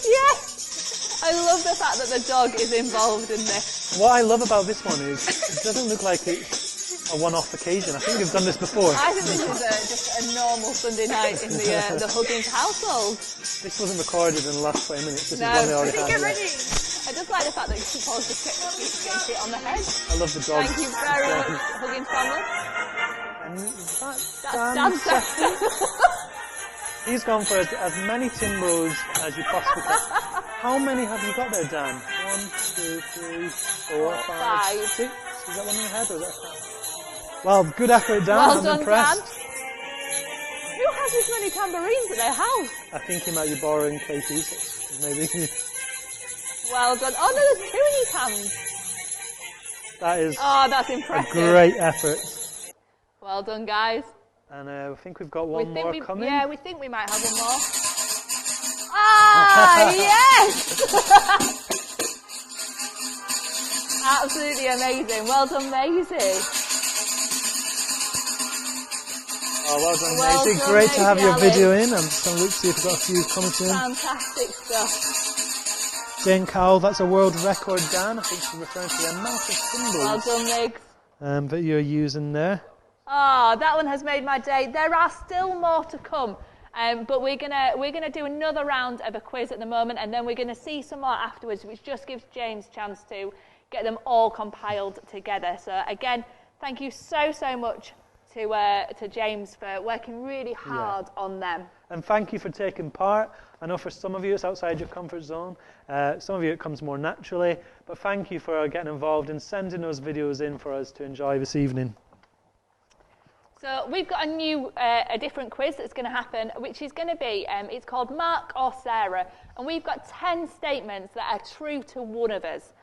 Yes. I love the fact that the dog is involved in this. What I love about this one is it doesn't look like it's a one-off occasion. I think we've done this before. I think this is just a normal Sunday night in the Huggins household. This wasn't recorded in the last 20 minutes. This No. is one they already had. Get ready. I just like the fact that Paul's just getting it on the head. I love the dog. Thank you very much, Huggins family. And That's Dan. He's gone for as many timbrels as you possibly can. How many have you got there, Dan? 1, 2, 3, 4, 5, 6. Is that one in your head or is that 5? Well, good effort, Dan. Well I'm done, impressed. Dan. Who has this many tambourines at their house? I think he might be borrowing Katie's, maybe. Well done. Oh, no, there's 2 in his hands. That is that's a impressive. great effort. Well done, guys. And I think we've got one more coming. Yeah, we think we might have one more. Yes! Absolutely amazing. Well done, Maisie. Oh, well done, Well Maisie. done, Great to have Maisie, your Alice. video in. I'm just going to look to see if we've got a few coming soon. Fantastic stuff. Jane Cowell, that's a world record, Dan. I think she's referring to the amount of Well symbols done, Migs. that you're using there. That one has made my day. There are still more to come, but we're gonna do another round of a quiz at the moment, and then we're gonna see some more afterwards, which just gives James a chance to get them all compiled together. So again, thank you so much to James for working really hard on them. And thank you for taking part. I know for some of you it's outside your comfort zone. Some of you it comes more naturally. But thank you for getting involved and sending those videos in for us to enjoy this evening. So we've got a different quiz that's going to happen, which is going to be, it's called Mark or Sarah. And we've got 10 statements that are true to one of us.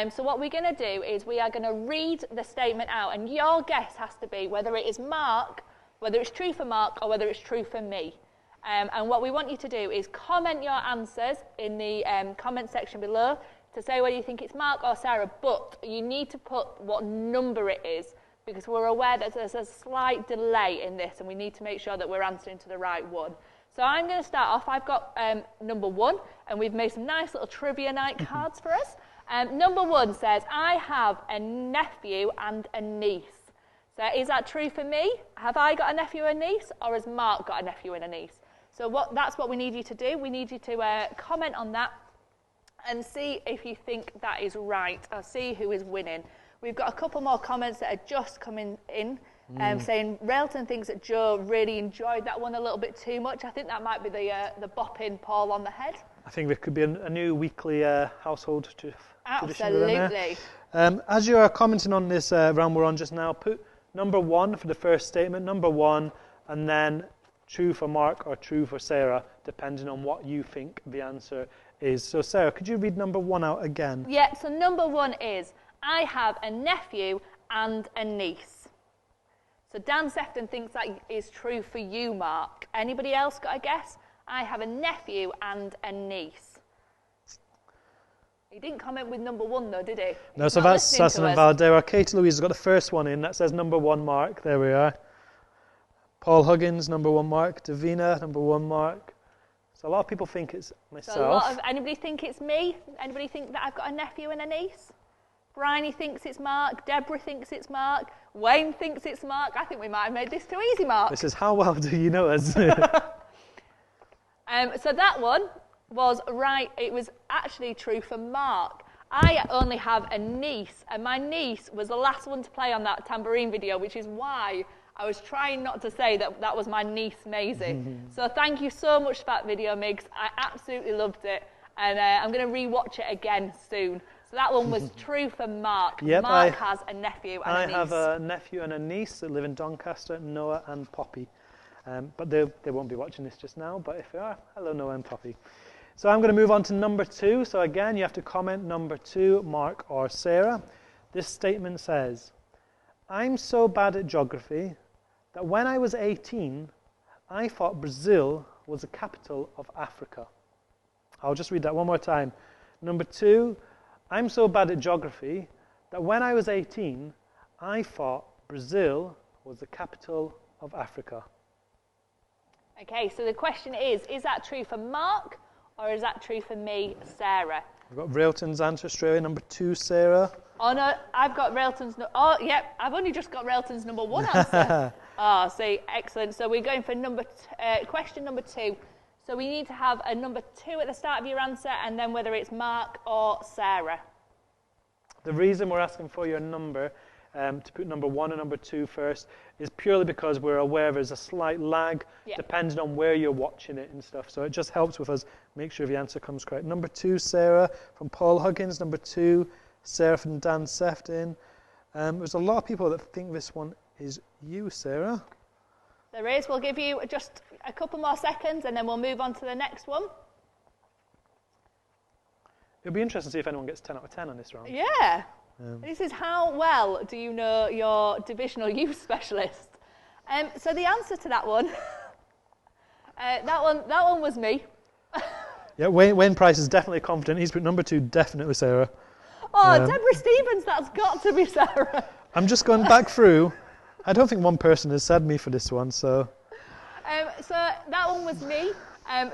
So what we're going to do is we are going to read the statement out, and your guess has to be whether it is Mark, whether it's true for Mark, or whether it's true for me. And what we want you to do is comment your answers in the comment section below to say whether you think it's Mark or Sarah, but you need to put what number it is, because we're aware that there's a slight delay in this, and we need to make sure that we're answering to the right one. So I'm going to start off. I've got number 1, and we've made some nice little trivia night cards for us. Number 1 says, I have a nephew and a niece. So is that true for me? Have I got a nephew and a niece, or has Mark got a nephew and a niece? So that's what we need you to do. We need you to comment on that and see if you think that is right. I'll see who is winning. We've got a couple more comments that are just coming in, saying Railton thinks that Joe really enjoyed that one a little bit too much. I think that might be the bopping Paul on the head. I think there could be a new weekly household tradition. Absolutely. As you are commenting on this round we're on just now, put number 1 for the first statement, number 1, and then true for Mark or true for Sarah, depending on what you think the answer is. So Sarah, could you read number 1 out again? Yeah, so number 1 is, I have a nephew and a niece. So Dan Sefton thinks that is true for you, Mark. Anybody else got a guess? I have a nephew and a niece. He didn't comment with number 1 though, did he? No, so that's an invalid error. Katie Louise has got the first one in. That says number 1 Mark. There we are. Paul Huggins, number 1 Mark. Davina, number 1 Mark. So a lot of people think it's myself. So anybody think it's me? Anybody think that I've got a nephew and a niece? Bryony thinks it's Mark. Deborah thinks it's Mark. Wayne thinks it's Mark. I think we might have made this too easy, Mark. This is how well do you know us? So that one was right. It was actually true for Mark. I only have a niece, and my niece was the last one to play on that tambourine video, which is why I was trying not to say that was my niece, Maisie. So thank you so much for that video, Migs. I absolutely loved it, and I'm going to re-watch it again soon. So that one was true for Mark. Yep, Mark has a nephew and a niece. I have a nephew and a niece that live in Doncaster, Noah and Poppy. But they won't be watching this just now, but if they are, hello Noah and Poppy. So I'm going to move on to number 2. So again, you have to comment number 2, Mark or Sarah. This statement says, I'm so bad at geography that when I was 18, I thought Brazil was the capital of Africa. I'll just read that one more time. Number 2, I'm so bad at geography that when I was 18, I thought Brazil was the capital of Africa. Okay, so the question is that true for Mark or is that true for me, Sarah? We've got Railton's answer straight away, number 2, Sarah. Oh no, I've got Railton's, I've only just got Railton's number 1 answer. See, excellent. So we're going for question number 2. So we need to have a number 2 at the start of your answer, and then whether it's Mark or Sarah. The reason we're asking for your number, to put number 1 and number 2 first, is purely because we're aware there's a slight lag depending on where you're watching it and stuff. So it just helps with us make sure the answer comes correct. Number 2, Sarah from Paul Huggins. Number 2, Sarah from Dan Sefton. There's a lot of people that think this one is you, Sarah. There is. We'll give you just a couple more seconds and then we'll move on to the next one. It'll be interesting to see if anyone gets 10 out of 10 on this round. Yeah. This is how well do you know your divisional youth specialist. So the answer to that one, that one was me. Yeah, Wayne Price is definitely confident. He's put number 2, definitely Sarah. Oh, Deborah Stevens, that's got to be Sarah. I'm just going back through. I don't think one person has said me for this one, so. So that one was me.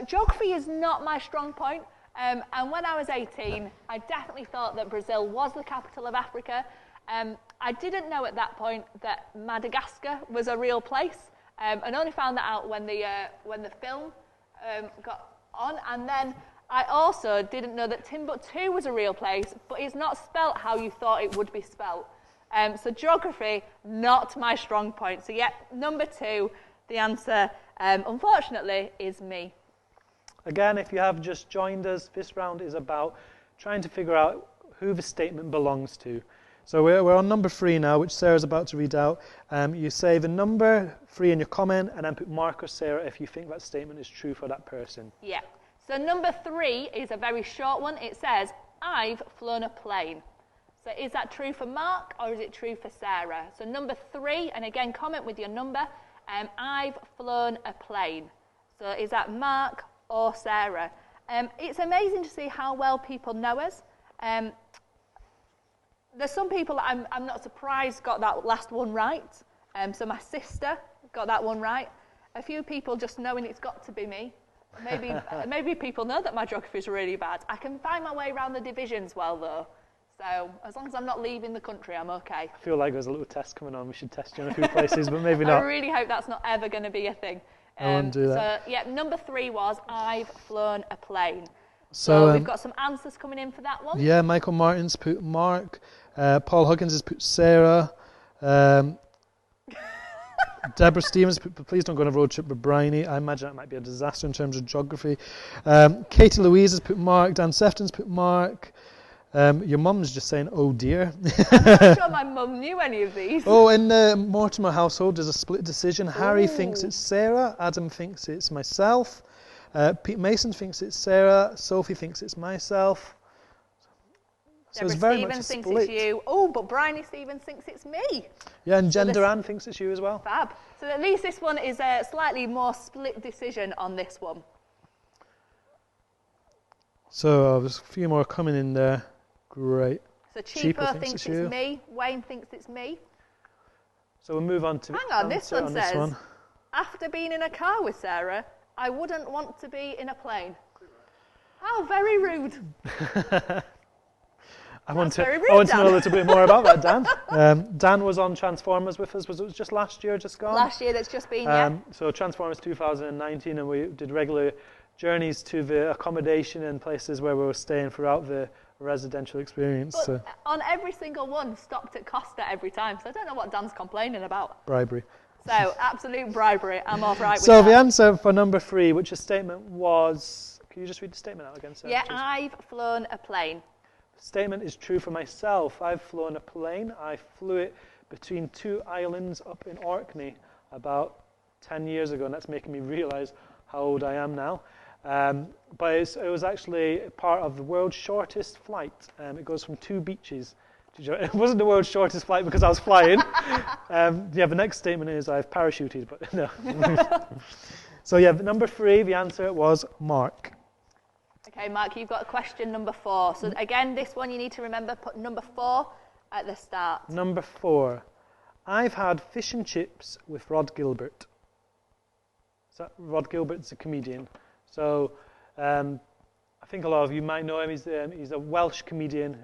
Geography is not my strong point. And when I was 18, I definitely thought that Brazil was the capital of Africa. I didn't know at that point that Madagascar was a real place, and only found that out when the film got on. And then I also didn't know that Timbuktu was a real place, but it's not spelt how you thought it would be spelt. So geography, not my strong point. So yeah, number 2, the answer, unfortunately, is me. Again, if you have just joined us, this round is about trying to figure out who the statement belongs to. So we're on number 3 now, which Sarah's about to read out. You say the number 3 in your comment, and then put Mark or Sarah if you think that statement is true for that person. Yeah. So number 3 is a very short one. It says, I've flown a plane. So is that true for Mark or is it true for Sarah? So number 3, and again, comment with your number. I've flown a plane. So is that Mark or Sarah? It's amazing to see how well people know us. There's some people that I'm not surprised got that last one right. So my sister got that one right. A few people just knowing it's got to be me. Maybe people know that my geography is really bad. I can find my way around the divisions well, though. So as long as I'm not leaving the country, I'm okay. I feel like there's a little test coming on. We should test you in a few places, but maybe not. I really hope that's not ever going to be a thing. I won't do that. So, yeah, number 3 was I've flown a plane. So we've got some answers coming in for that one. Yeah, Michael Martin's put Mark. Paul Huggins has put Sarah. Deborah Stevens, please don't go on a road trip with Bryony. I imagine that might be a disaster in terms of geography. Katie Louise has put Mark. Dan Sefton's put Mark. Your mum's just saying, oh dear. I'm not sure my mum knew any of these. Oh, in the Mortimer household, there's a split decision. Harry thinks it's Sarah. Adam thinks it's myself. Pete Mason thinks it's Sarah. Sophie thinks it's myself. So Deborah it's very Stevens much a thinks split. it's you. Oh, but Bryony Stevens thinks it's me. Yeah, and Jen Duran thinks it's you as well. Fab. So at least this one is a slightly more split decision on this one. So there's a few more coming in there. Great. So Cheapo thinks it's me. Wayne thinks it's me. So we'll move on to Hang on, this one says, after being in a car with Sarah, I wouldn't want to be in a plane. How very rude. I want to Dan. know a little bit more about that, Dan. Dan was on Transformers with us. Was it just last year, just gone? Last year, that's just been, yeah. So Transformers 2019, and we did regular journeys to the accommodation and places where we were staying throughout the residential experience. But so. On every single one, stopped at Costa every time. So I don't know what Dan's complaining about. Bribery. So absolute bribery. I'm all right with So that. the answer for number 3, which the statement was, can you just read the statement out again, Sarah? Yeah, please? I've flown a plane. The statement is true for myself. I've flown a plane. I flew it between 2 islands up in Orkney about 10 years ago, and that's making me realise how old I am now. But it was actually part of the world's shortest flight. It goes from 2 beaches. It wasn't the world's shortest flight because I was flying. Yeah, the next statement is I've parachuted, but no. So yeah, number 3, the answer was Mark. Okay, Mark, you've got question number 4. So again, this one you need to remember, put number 4 at the start. Number 4, I've had fish and chips with Rod Gilbert. So Rod Gilbert's a comedian. So I think a lot of you might know him. He's a Welsh comedian.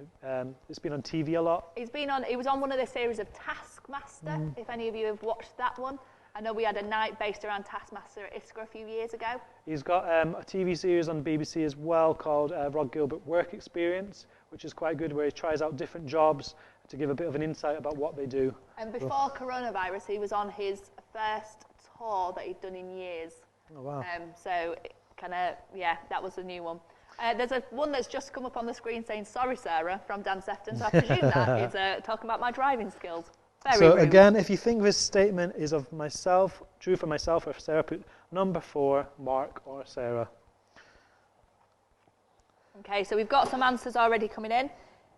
He's been on TV a lot. He was on one of the series of Taskmaster, if any of you have watched that one. I know we had a night based around Taskmaster at ISCA a few years ago. He's got a TV series on BBC as well called Rod Gilbert Work Experience, which is quite good, where he tries out different jobs to give a bit of an insight about what they do. And before coronavirus, he was on his first tour that he'd done in years. Oh, wow. So that was a new one. There's one that's just come up on the screen saying, sorry, Sarah, from Dan Sefton. So I presume that is talking about my driving skills. Very rude. Again, if you think this statement is of myself, true for myself or for Sarah, put number 4, Mark or Sarah. Okay, so we've got some answers already coming in.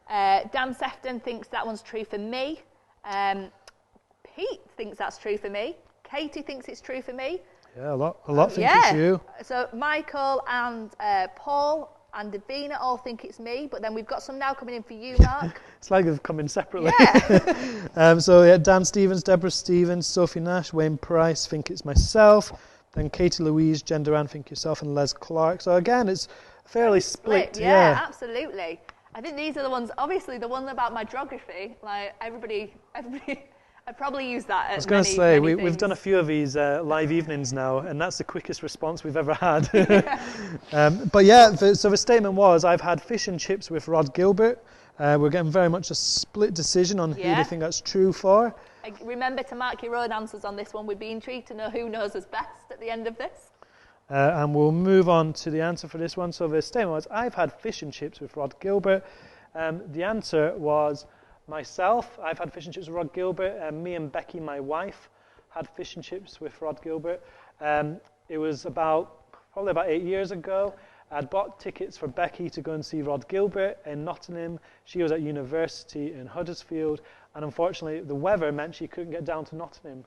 Dan Sefton thinks that one's true for me. Pete thinks that's true for me. Katie thinks it's true for me. Yeah, a lot think it's you. So Michael and Paul and Davina all think it's me, but then we've got some now coming in for you, Mark. It's like they've come in separately. Yeah. Dan Stevens, Deborah Stevens, Sophie Nash, Wayne Price think it's myself. Then Katie Louise, Jen Duran think yourself, and Les Clark. So again, it's fairly split. Yeah, absolutely. I think these are the ones, obviously the one about my geography, like everybody, I'd probably use that. I was going to say, we've done a few of these live evenings now, and that's the quickest response we've ever had. But yeah, so the statement was, I've had fish and chips with Rod Gilbert. We're getting very much a split decision on who they think that's true for. Remember to mark your own answers on this one. We'd be intrigued to know who knows us best at the end of this. And we'll move on to the answer for this one. So the statement was, I've had fish and chips with Rod Gilbert. The answer was, myself, I've had fish and chips with Rod Gilbert. Me and Becky, my wife, had fish and chips with Rod Gilbert. It was probably about 8 years ago. I'd bought tickets for Becky to go and see Rod Gilbert in Nottingham. She was at university in Huddersfield, and unfortunately the weather meant she couldn't get down to Nottingham.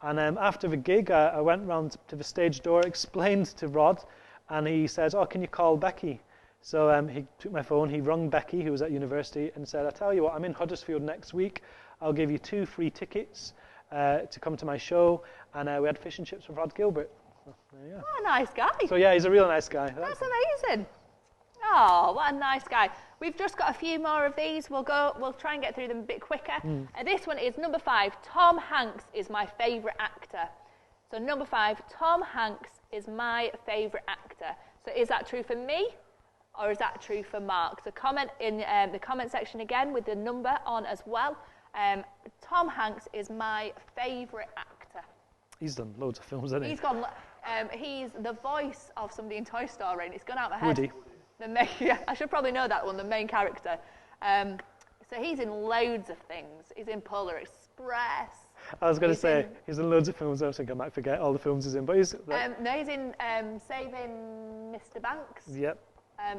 And after the gig, I went round to the stage door, explained to Rod, and he says, "Oh, can you call Becky?" So he took my phone, he rung Becky, who was at university, and said, "I tell you what, I'm in Huddersfield next week. I'll give you 2 free tickets to come to my show." And we had fish and chips with Rod Gilbert. So, yeah. What a nice guy. So yeah, he's a real nice guy. That's amazing. Oh, what a nice guy. We've just got a few more of these. We'll try and get through them a bit quicker. This one is number 5. Tom Hanks is my favourite actor. So number 5, Tom Hanks is my favourite actor. So is that true for me, or is that true for Mark? So comment in the comment section again with the number on as well. Tom Hanks is my favourite actor. He's done loads of films, hasn't he? He's gone. He's the voice of somebody in Toy Story, and it's gone out my head. Woody. I should probably know that one, the main character. So he's in loads of things. He's in Polar Express. I was going to say, he's in loads of films. I think I might forget all the films he's in. But he's he's in Saving Mr. Banks. Yep.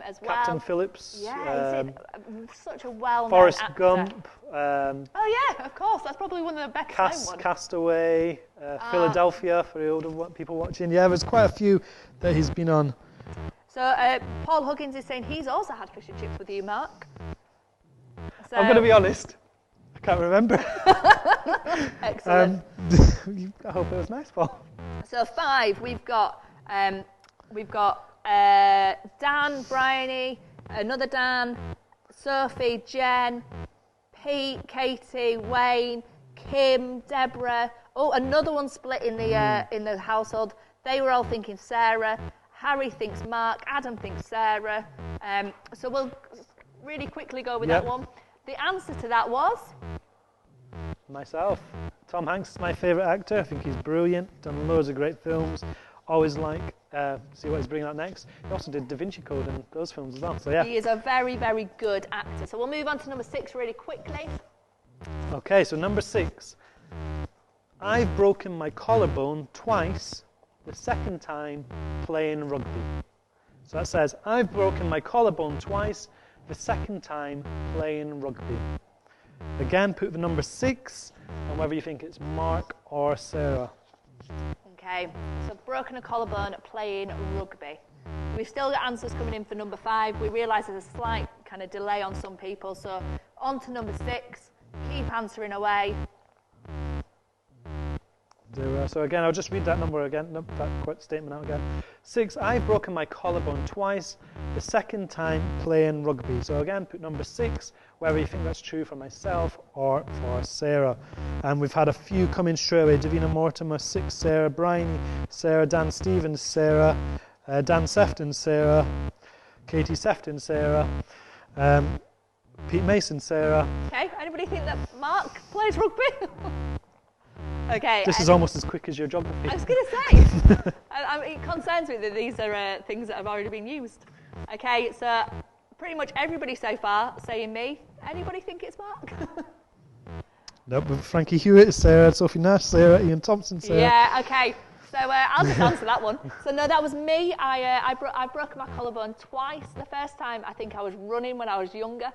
As well. Captain Phillips. Yeah, he's in such a well-known Forrest actor. Gump. Oh yeah, of course. That's probably one of the best known ones. Castaway. Philadelphia for the older people watching. Yeah, there's quite a few that he's been on. So Paul Huggins is saying he's also had fish and chips with you, Mark. So, I'm going to be honest. I can't remember. Excellent. I hope it was nice, Paul. So 5, we've got Dan, Bryony, another Dan, Sophie, Jen, Pete, Katie, Wayne, Kim, Deborah. Oh, another one split in the household. They were all thinking Sarah. Harry thinks Mark. Adam thinks Sarah. So we'll really quickly go with that one. The answer to that was? Myself. Tom Hanks is my favourite actor. I think he's brilliant. Done loads of great films. Always like see what he's bringing out next. He also did Da Vinci Code and those films as well. So yeah. He is a very, very good actor. So we'll move on to number 6 really quickly. Okay, so number 6. I've broken my collarbone twice, the second time playing rugby. So that says, I've broken my collarbone twice, the second time playing rugby. Again, put the number 6 and whether you think it's Mark or Sarah. Okay, so broken a collarbone playing rugby. We've still got answers coming in for number 5. We realise there's a slight kind of delay on some people, so on to number 6. Keep answering away. So again, I'll just read that number again, that statement out again. 6, I've broken my collarbone twice, the second time playing rugby. So again, put number 6, whether you think that's true for myself or for Sarah. And we've had a few come in straight away. Davina Mortimer, 6, Sarah. Bryony, Sarah. Dan Stevens, Sarah. Dan Sefton, Sarah. Katie Sefton, Sarah. Pete Mason, Sarah. Okay, anybody think that Mark plays rugby? Okay. This is almost as quick as your geography. I was going to say, it concerns me that these are things that have already been used. Okay, so pretty much everybody so far saying me. Anybody think it's Mark? Nope, but Frankie Hewitt, Sarah, Sophie Nash, Sarah, Ian Thompson, Sarah. Yeah, okay. So I'll just answer that one. So no, that was me. I broke my collarbone twice. The first time, I think I was running when I was younger.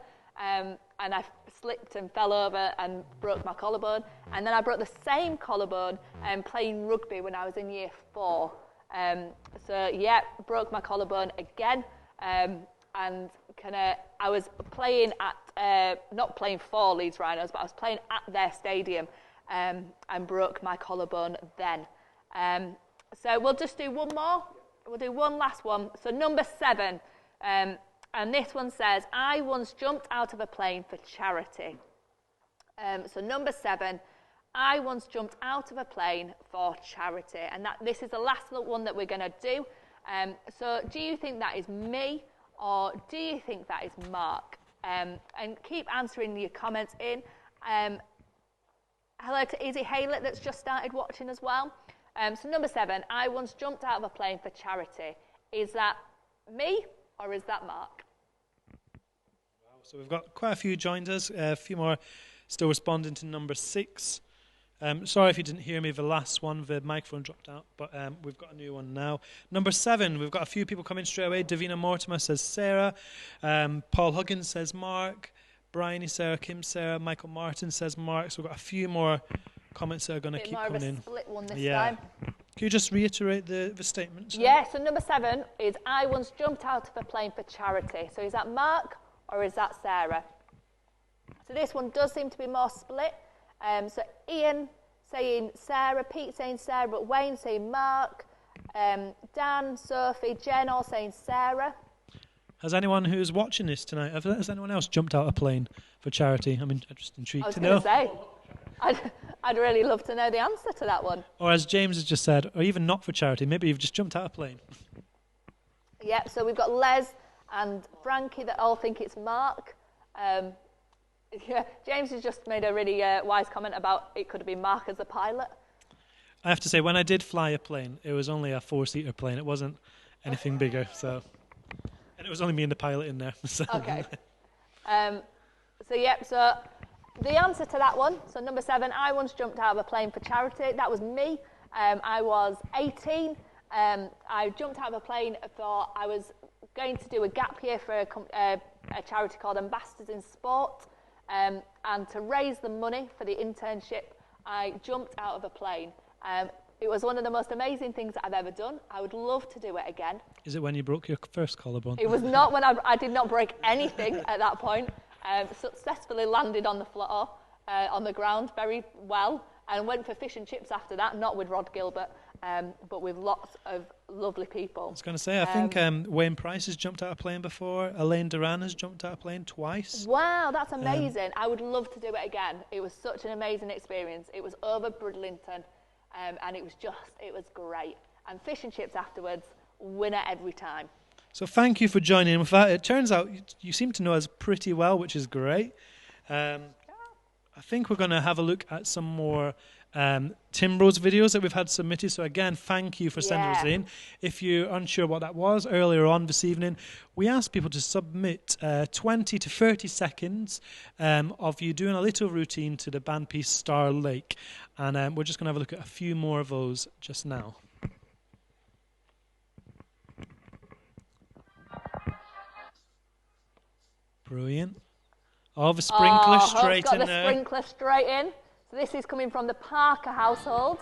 And I slipped and fell over and broke my collarbone. And then I broke the same collarbone playing rugby when I was in year 4. So yeah, broke my collarbone again. And I was playing at, not playing for Leeds Rhinos, but I was playing at their stadium and broke my collarbone then. So we'll just do one more. We'll do one last one. So number 7. And this one says, I once jumped out of a plane for charity. So number 7, I once jumped out of a plane for charity. And this is the last one that we're going to do. So do you think that is me or do you think that is Mark? And keep answering your comments in. Hello to Izzy Haylett that's just started watching as well. So number 7, I once jumped out of a plane for charity. Is that me or is that Mark? Wow, so we've got quite a few joined us, a few more still responding to number 6. Sorry if you didn't hear me the last one, the microphone dropped out, but we've got a new one now. Number 7, we've got a few people coming straight away. Davina Mortimer says Sarah. Paul Huggins says Mark. Bryony Sarah, Kim Sarah, Michael Martin says Mark. So we've got a few more comments that are going to keep coming in. Split one this time. Can you just reiterate the statement? Yeah, so number 7 is I once jumped out of a plane for charity. So is that Mark or is that Sarah? So this one does seem to be more split. So Ian saying Sarah, Pete saying Sarah, but Wayne saying Mark, Dan, Sophie, Jen all saying Sarah. Has anyone who's watching this tonight, has anyone else jumped out a plane for charity? I'm just intrigued to know. I was going to say, I'd really love to know the answer to that one. Or as James has just said, or even not for charity, maybe you've just jumped out a plane. Yep, so we've got Les and Frankie that all think it's Mark. Yeah, James has just made a really wise comment about it could have been Mark as the pilot. I have to say, when I did fly a plane, it was only a 4-seater plane. It wasn't anything bigger, so... And it was only me and the pilot in there. So. Okay. So the answer to that one, so number 7, I once jumped out of a plane for charity. That was me. I was 18. I jumped out of a plane I was going to do a gap year for a charity called Ambassadors in Sport. And to raise the money for the internship, I jumped out of a plane. It was one of the most amazing things that I've ever done. I would love to do it again. Is it when you broke your first collarbone? It was not when I did not break anything at that point. Successfully landed on the floor, on the ground very well, and went for fish and chips after that, not with Rod Gilbert, but with lots of lovely people. I was going to say, I think Wayne Price has jumped out of a plane before. Elaine Duran has jumped out of a plane twice. Wow, that's amazing. I would love to do it again. It was such an amazing experience. It was over Bridlington. And it was great. And fish and chips afterwards, winner every time. So thank you for joining in with that. It turns out you seem to know us pretty well, which is great. I think we're going to have a look at some more Timbros videos that we've had submitted. So again, thank you for sending us in. If you're unsure what that was, earlier on this evening, we asked people to submit 20 to 30 seconds of you doing a little routine to the band piece Star Lake. And we're just going to have a look at a few more of those just now. Brilliant. Oh, the sprinkler straight in there. Got the sprinkler straight in. So this is coming from the Parker household.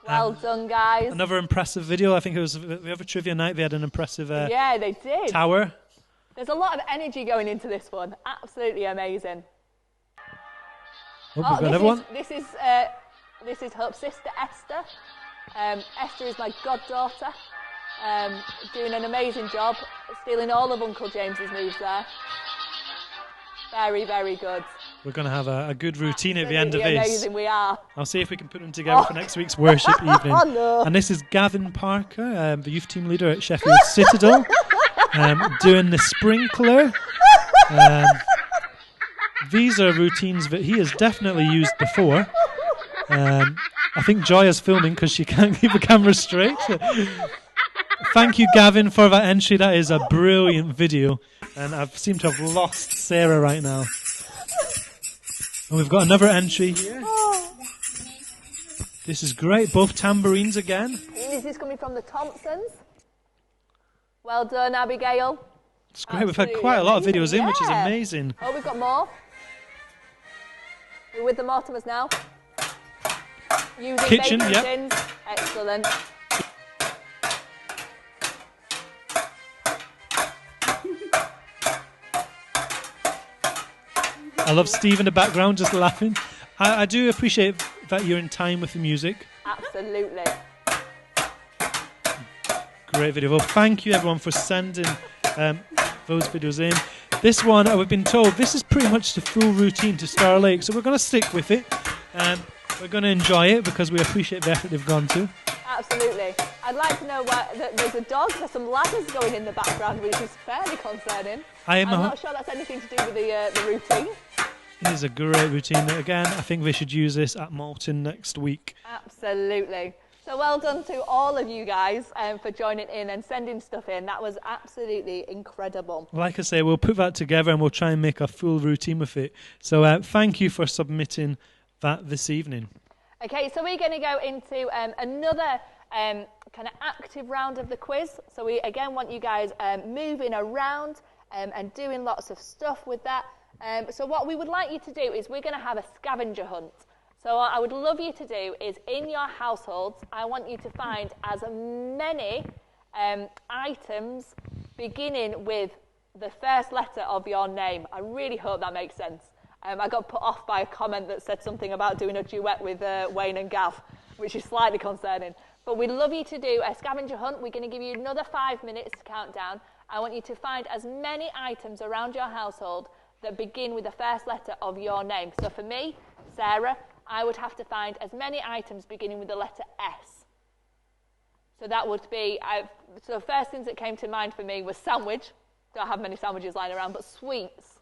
Well done, guys. Another impressive video. I think it was the other trivia night. They had an impressive yeah, they did. Tower. There's a lot of energy going into this one. Absolutely amazing. Oh, we've got another one. This is Hope's sister, Esther. Esther is my goddaughter. Doing an amazing job, stealing all of Uncle James's moves there. Very, very good. We're going to have a good routine Absolutely at the end of this. Amazing, we are. I'll see if we can put them together for next week's worship evening. Oh, no. And this is Gavin Parker, the youth team leader at Sheffield Citadel, doing the sprinkler. These are routines that he has definitely used before. I think Joy is filming because she can't keep the camera straight. Thank you, Gavin, for that entry. That is a brilliant video. And I seem to have lost Sarah right now. And we've got another entry here. This is great. Both tambourines again. This is coming from the Thompsons. Well done, Abigail. It's great. We've had quite a lot of videos in, which is amazing. Oh, we've got more. We're with the Mortimers now. Using Kitchen, baking yep. tins. Excellent. I love Steve in the background just laughing. I do appreciate that you're in time with the music. Absolutely. Great video. Well, thank you everyone for sending those videos in. This one, we've been told, this is pretty much the full routine to Star Lake, so we're going to stick with it. We're going to enjoy it because we appreciate the effort they've gone to. Absolutely. I'd like to know that there's a dog, there's some ladders going in the background, which is fairly concerning. I'm not sure that's anything to do with the routine. It is a great routine. Again, I think they should use this at Malton next week. Absolutely. So well done to all of you guys for joining in and sending stuff in. That was absolutely incredible. Like I say, we'll put that together and we'll try and make a full routine with it. So thank you for submitting that this evening. Okay, so we're going to go into another kind of active round of the quiz. So we again want you guys moving around and doing lots of stuff with that. So what we would like you to do is we're going to have a scavenger hunt. So what I would love you to do is in your households, I want you to find as many items beginning with the first letter of your name. I really hope that makes sense. I got put off by a comment that said something about doing a duet with Wayne and Gav, which is slightly concerning. But we'd love you to do a scavenger hunt. We're going to give you another 5 minutes to count down. I want you to find as many items around your household that begin with the first letter of your name. So for me, Sarah, I would have to find as many items beginning with the letter S. So that would be, so the first things that came to mind for me was sandwich. Don't have many sandwiches lying around, but sweets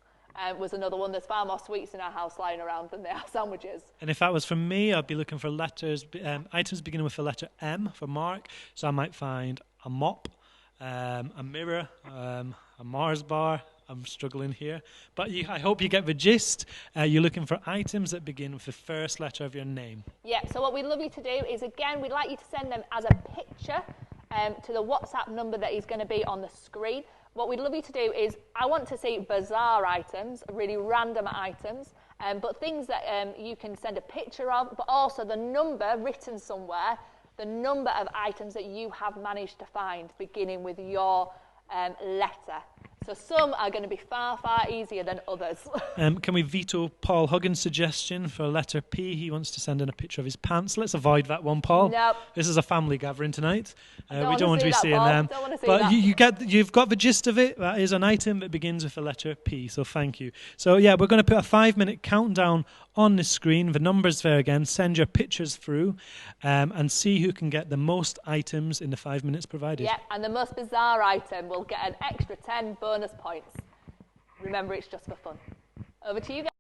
was another one. There's far more sweets in our house lying around than there are sandwiches. And if that was for me, I'd be looking for letters, items beginning with the letter M for Mark. So I might find a mop, a mirror, a Mars bar. I'm struggling here. But I hope you get the gist. You're looking for items that begin with the first letter of your name. Yeah, so what we'd love you to do is, again, we'd like you to send them as a picture to the WhatsApp number that is going to be on the screen. What we'd love you to do is, I want to see bizarre items, really random items, but things that you can send a picture of, but also the number written somewhere, the number of items that you have managed to find beginning with your letter. So some are going to be far, far easier than others. Can we veto Paul Huggins' suggestion for letter P? He wants to send in a picture of his pants. Let's avoid that one, Paul. Nope. This is a family gathering tonight. We don't want to be that, seeing Paul. them. Don't want to see but that. you've got the gist of it. That is an item that begins with the letter P. So thank you. So yeah, we're going to put a 5-minute countdown on the screen. The number's there again. Send your pictures through and see who can get the most items in the 5 minutes provided. Yeah, and the most bizarre item will get an extra 10 bonus points. Remember, it's just for fun. Over to you guys.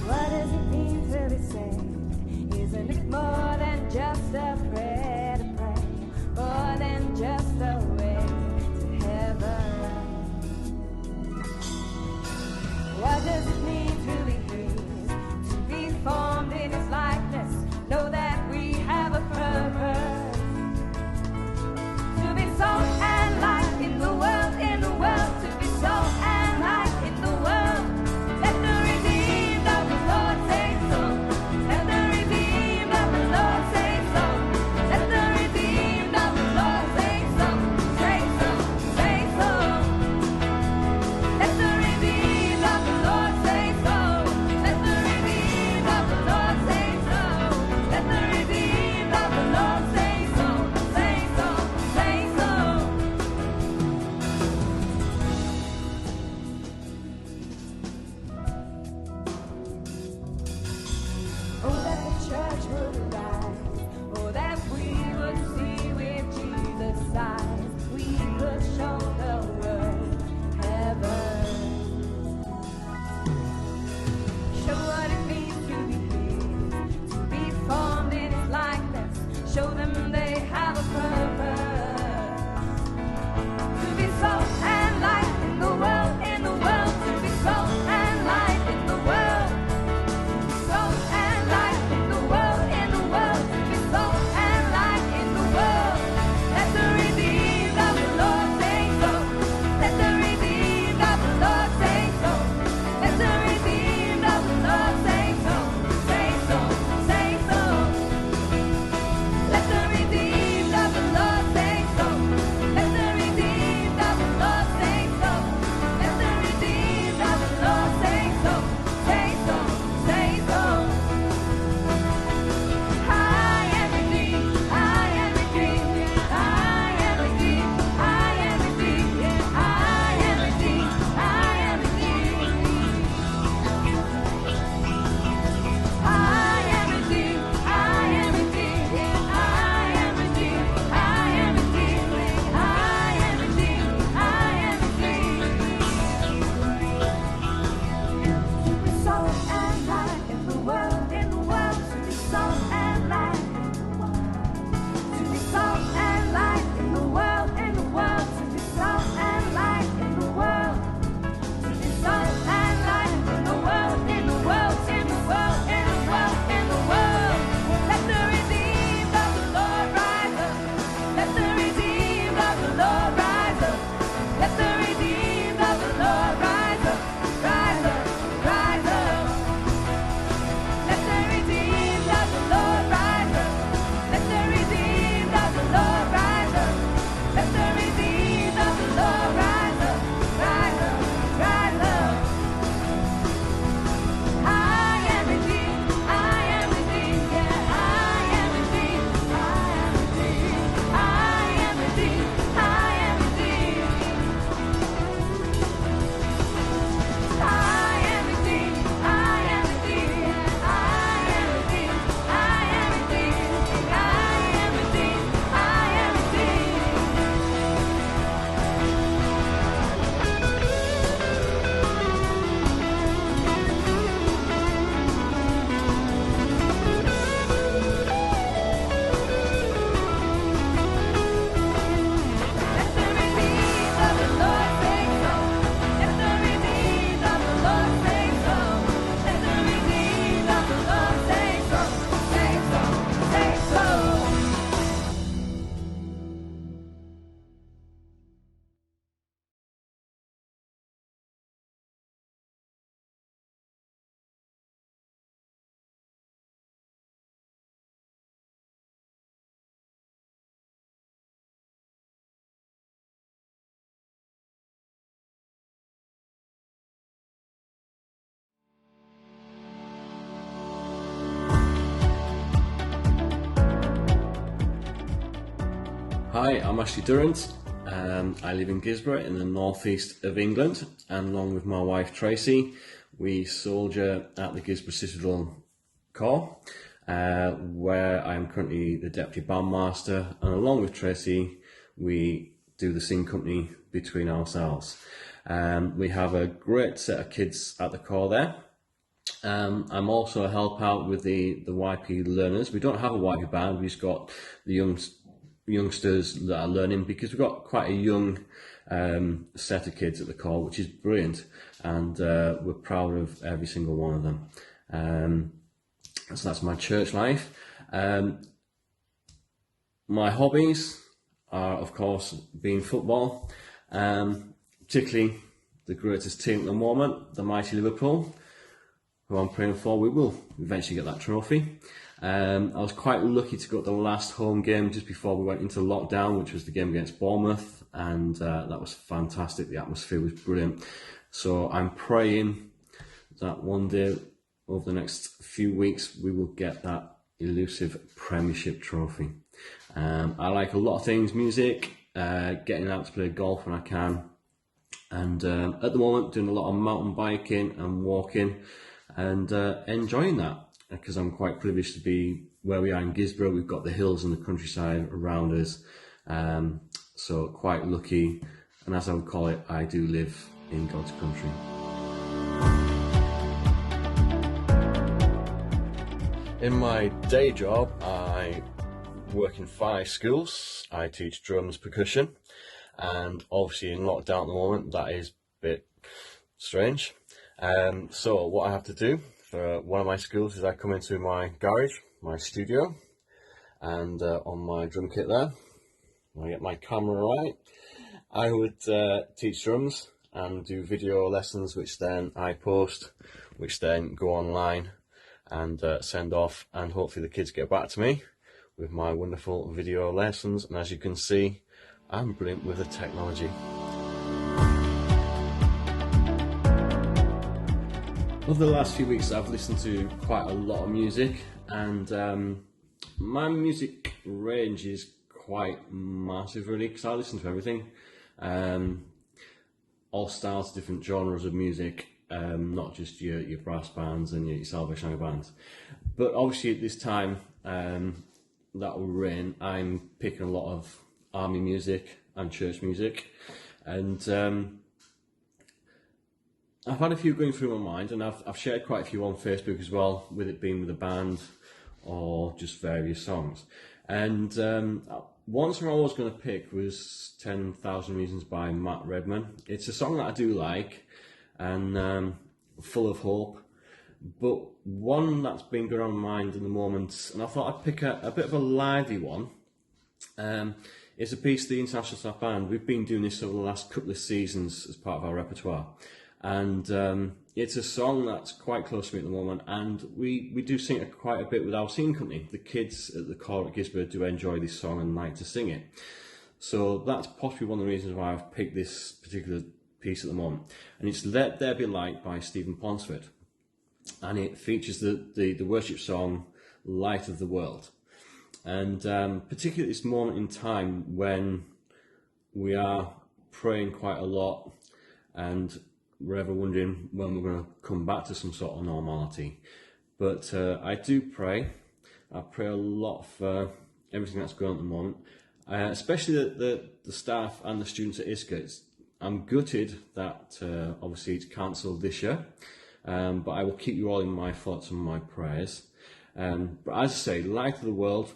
What does it mean to be saved? Isn't it more than just a prayer to pray? More than just a way to heaven? What does it mean to be his? To be formed in his likeness? Know that we have a purpose. To be salt and light in the world, in the world. To be salt and light in the world. Let the redeemed of the Lord say so. Let the redeemed of the Lord say so. Let the redeemed of the Lord say so. Say so, say so. Let the redeemed of the Lord say so. Hi, I'm Ashley Durrant. I live in Gisborough in the northeast of England, and along with my wife Tracy, we soldier at the Gisborough Citadel Corps, where I am currently the Deputy Bandmaster, and along with Tracy, we do the sing company between ourselves. We have a great set of kids at the Corps there. I'm also a help out with the YP learners. We don't have a YP band, we've just got the youngsters that are learning, because we've got quite a young set of kids at the Corps, which is brilliant, and we're proud of every single one of them. So that's my church life. My hobbies are, of course, being football, particularly the greatest team at the moment, the mighty Liverpool, who I'm praying for. We will eventually get that trophy. I was quite lucky to go to the last home game just before we went into lockdown, which was the game against Bournemouth, and that was fantastic. The atmosphere was brilliant. So I'm praying that one day, over the next few weeks, we will get that elusive Premiership trophy. I like a lot of things: music, getting out to play golf when I can, and at the moment doing a lot of mountain biking and walking, and enjoying that, because I'm quite privileged to be where we are in Gisborough. We've got the hills and the countryside around us, so quite lucky, and as I would call it, I do live in God's country. In my day job, I work in 5 schools. I teach drums, percussion, and obviously in lockdown at the moment, that is a bit strange. So what I have to do for one of my schools is I come into my garage, my studio, and on my drum kit there, when I get my camera right, I would teach drums and do video lessons, which then I post, which then go online and send off, and hopefully the kids get back to me with my wonderful video lessons. And as you can see, I'm brilliant with the technology. Over the last few weeks, I've listened to quite a lot of music, and my music range is quite massive, really, because I listen to everything, all styles, different genres of music, not just your brass bands and your Salvation Army bands. But obviously at this time that we're in, I'm picking a lot of army music and church music, and I've had a few going through my mind, and I've shared quite a few on Facebook as well, with it being with a band or just various songs. And one song I was going to pick was 10,000 Reasons by Matt Redman. It's a song that I do like, and full of hope, but one that's been going on my mind in the moment, and I thought I'd pick a bit of a lively one. It's a piece of the International Staff Band. We've been doing this over the last couple of seasons as part of our repertoire, and it's a song that's quite close to me at the moment, and we do sing it quite a bit with our singing company. The kids at the Corps at Gisborough do enjoy this song and like to sing it, so that's possibly one of the reasons why I've picked this particular piece at the moment. And it's Let There Be Light by Stephen Ponsford, and it features the worship song Light of the World. And particularly at this moment in time when we are praying quite a lot, and we're ever wondering when we're going to come back to some sort of normality. But I do pray. I pray a lot for everything that's going on at the moment, especially the staff and the students at ISCA. I'm gutted that obviously it's cancelled this year, but I will keep you all in my thoughts and my prayers. But as I say, Light of the World,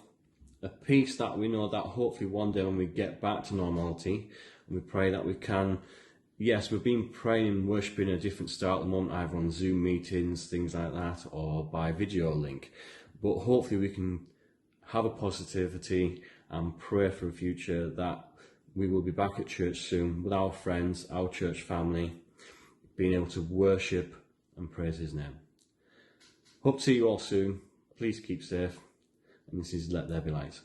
a piece that we know that hopefully one day when we get back to normality, and we pray that we can. Yes, we've been praying and worshipping a different style at the moment, either on Zoom meetings, things like that, or by video link. But hopefully we can have a positivity and pray for a future that we will be back at church soon with our friends, our church family, being able to worship and praise His name. Hope to see you all soon. Please keep safe. And this is Let There Be Light.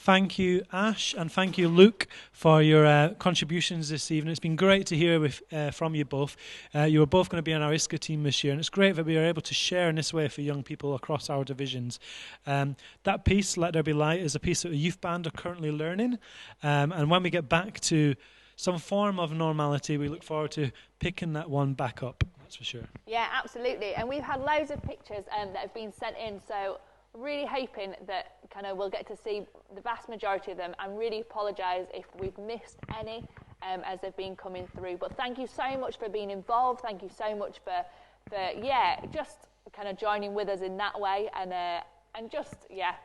Thank you, Ash, and thank you, Luke, for your contributions this evening. It's been great to hear from you both. You were both going to be on our ISCA team this year, and it's great that we are able to share in this way for young people across our divisions. That piece, Let There Be Light, is a piece that the youth band are currently learning, and when we get back to some form of normality, we look forward to picking that one back up, that's for sure. Yeah, absolutely. And we've had loads of pictures that have been sent in, so really hoping that kind of we'll get to see the vast majority of them. And really apologise if we've missed any as they've been coming through. But thank you so much for being involved. Thank you so much for just kind of joining with us in that way and just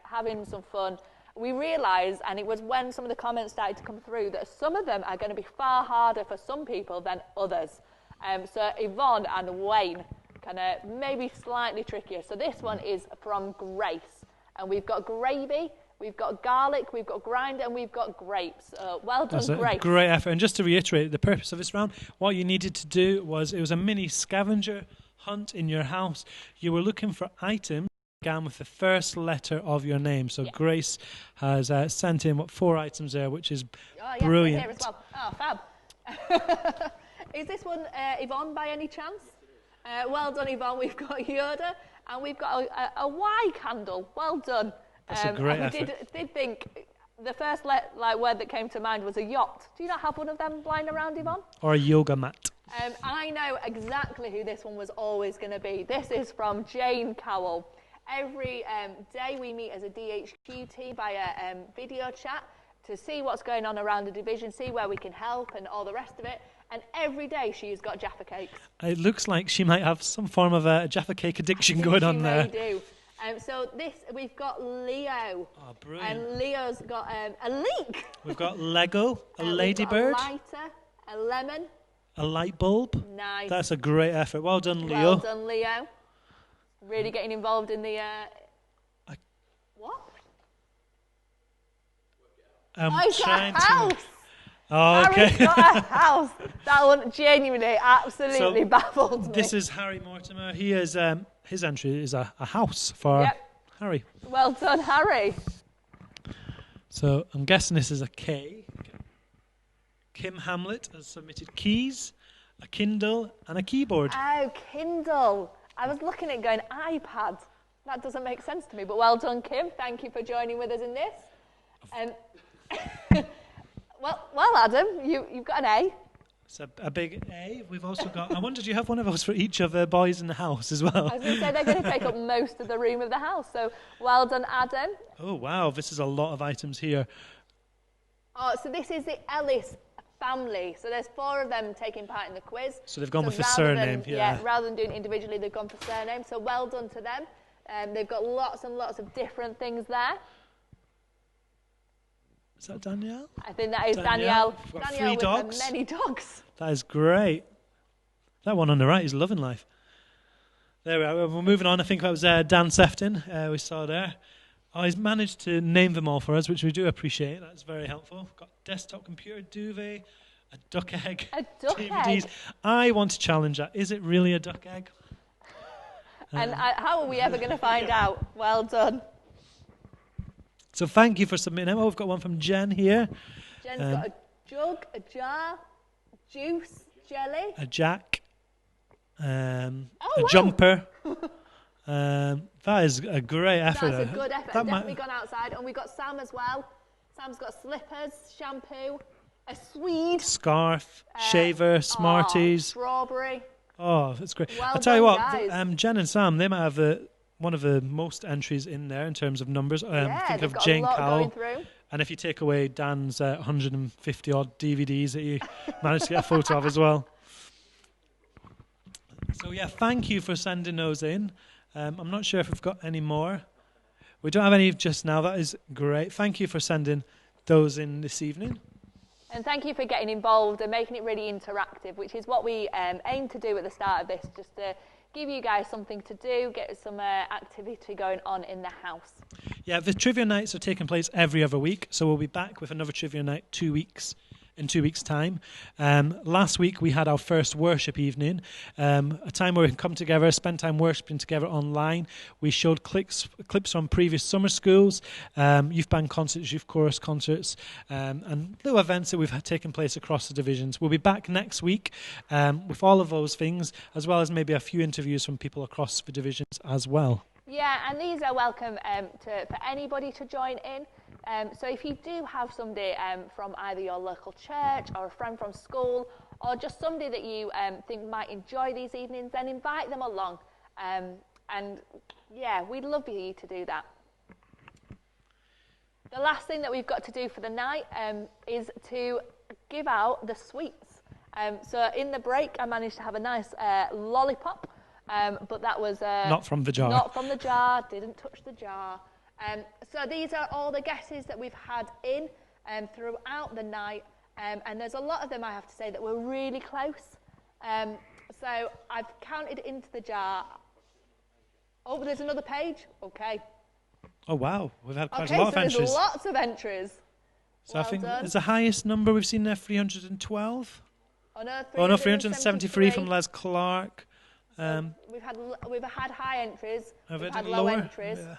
having some fun. We realised, and it was when some of the comments started to come through, that some of them are going to be far harder for some people than others. So Yvonne and Wayne, kind of maybe slightly trickier. So this one is from Grace. And we've got gravy, we've got garlic, we've got grind, and we've got grapes. Well done, That's Grace. A great effort. And just to reiterate, the purpose of this round, what you needed to do was, it was a mini scavenger hunt in your house. You were looking for items that began with the first letter of your name. So Grace has sent in 4 items there, which is brilliant. Here as well. Oh, fab. Is this one Yvonne by any chance? Well done, Yvonne. We've got Yoda, and we've got a Y candle. Well done. That's a great effort. effort. We did think the first word that came to mind was a yacht. Do you not have one of them lying around, Yvonne? Or a yoga mat. I know exactly who this one was always going to be. This is from Jane Cowell. Every day we meet as a DHQ team via video chat to see what's going on around the division, see where we can help and all the rest of it. And every day she's got Jaffa cakes. It looks like she might have some form of a Jaffa cake addiction going on there. She may do. So we've got Leo. Oh, brilliant. And Leo's got a leek. We've got Lego, a ladybird. A lighter, a lemon. A light bulb. Nice. That's a great effort. Well done, Leo. Well done, Leo. Really getting involved in the... what? He's got a house. Oh, okay. Harry's got a house. That one genuinely, absolutely baffled me. This is Harry Mortimer. He is his entry is a house for Harry. Well done, Harry. So I'm guessing this is a K. Kim Hamlet has submitted keys, a Kindle, and a keyboard. Oh, Kindle. I was looking at going iPad. That doesn't make sense to me. But well done, Kim. Thank you for joining with us in this. Well, Adam, you've got an A. It's a big A. We've also got... I wonder, do you have one of those for each of the boys in the house as well? I was going to say they're going to take up most of the room of the house. So well done, Adam. Oh, wow. This is a lot of items here. Oh, so this is the Ellis family. So there's 4 of them taking part in the quiz. So they've gone with the surname, rather than doing individually, they've gone for surname. So well done to them. They've got lots and lots of different things there. Is that Danielle? I think that is Danielle. We've got Danielle 3 dogs. With her many dogs. That is great. That one on the right is loving life. There we are. We're moving on. I think that was Dan Sefton we saw there. Oh, he's managed to name them all for us, which we do appreciate. That's very helpful. We've got desktop computer, duvet, a duck egg. A duck DVDs. egg? I want to challenge that. Is it really a duck egg? And how are we ever going to find out? Well done. So thank you for submitting them. Oh, we've got one from Jen here. Jen's got a jug, a jar, juice, jelly. A jack. A wow. jumper. That is a great effort. That's a good effort. Definitely gone outside. And we've got Sam as well. Sam's got slippers, shampoo, a Swede. Scarf, shaver, Smarties. Strawberry. Oh, that's great. Well I'll tell you done, what, guys. Jen and Sam, they might have one of the most entries in there in terms of numbers. Think of got Jane a lot Cowell. going through. And if you take away Dan's 150 odd DVDs that you managed to get a photo of as well. So yeah, thank you for sending those in. I'm not sure if we've got any more. We don't have any just now. That is great. Thank you for sending those in this evening. And thank you for getting involved and making it really interactive, which is what we aim to do at the start of this, just to give you guys something to do, get some activity going on in the house. Yeah, the trivia nights are taking place every other week, so we'll be back with another trivia night 2 weeks in 2 weeks' time. Last week we had our first worship evening, a time where we can come together, spend time worshiping together online. We showed clips from previous summer schools, youth band concerts, youth chorus concerts, and little events that we've had taken place across the divisions. We'll be back next week with all of those things, as well as maybe a few interviews from people across the divisions as well. Yeah, and these are welcome for anybody to join in. So if you do have somebody from either your local church or a friend from school, or just somebody that you think might enjoy these evenings, then invite them along. And yeah, we'd love for you to do that. The last thing that we've got to do for the night is to give out the sweets. So in the break, I managed to have a nice lollipop, but that was... not from the jar. Not from the jar, didn't touch the jar. So these are all the guesses that we've had in throughout the night, and there's a lot of them, I have to say, that were really close. So I've counted into the jar. Oh, there's another page. Okay. Oh, wow. We've had quite a lot of entries. There's lots of entries. So well I think done. it's the highest number we've seen there, 312. Oh, no, 373 from Les Clark. We've had high entries. Have We've it had in low lower? entries. Yeah.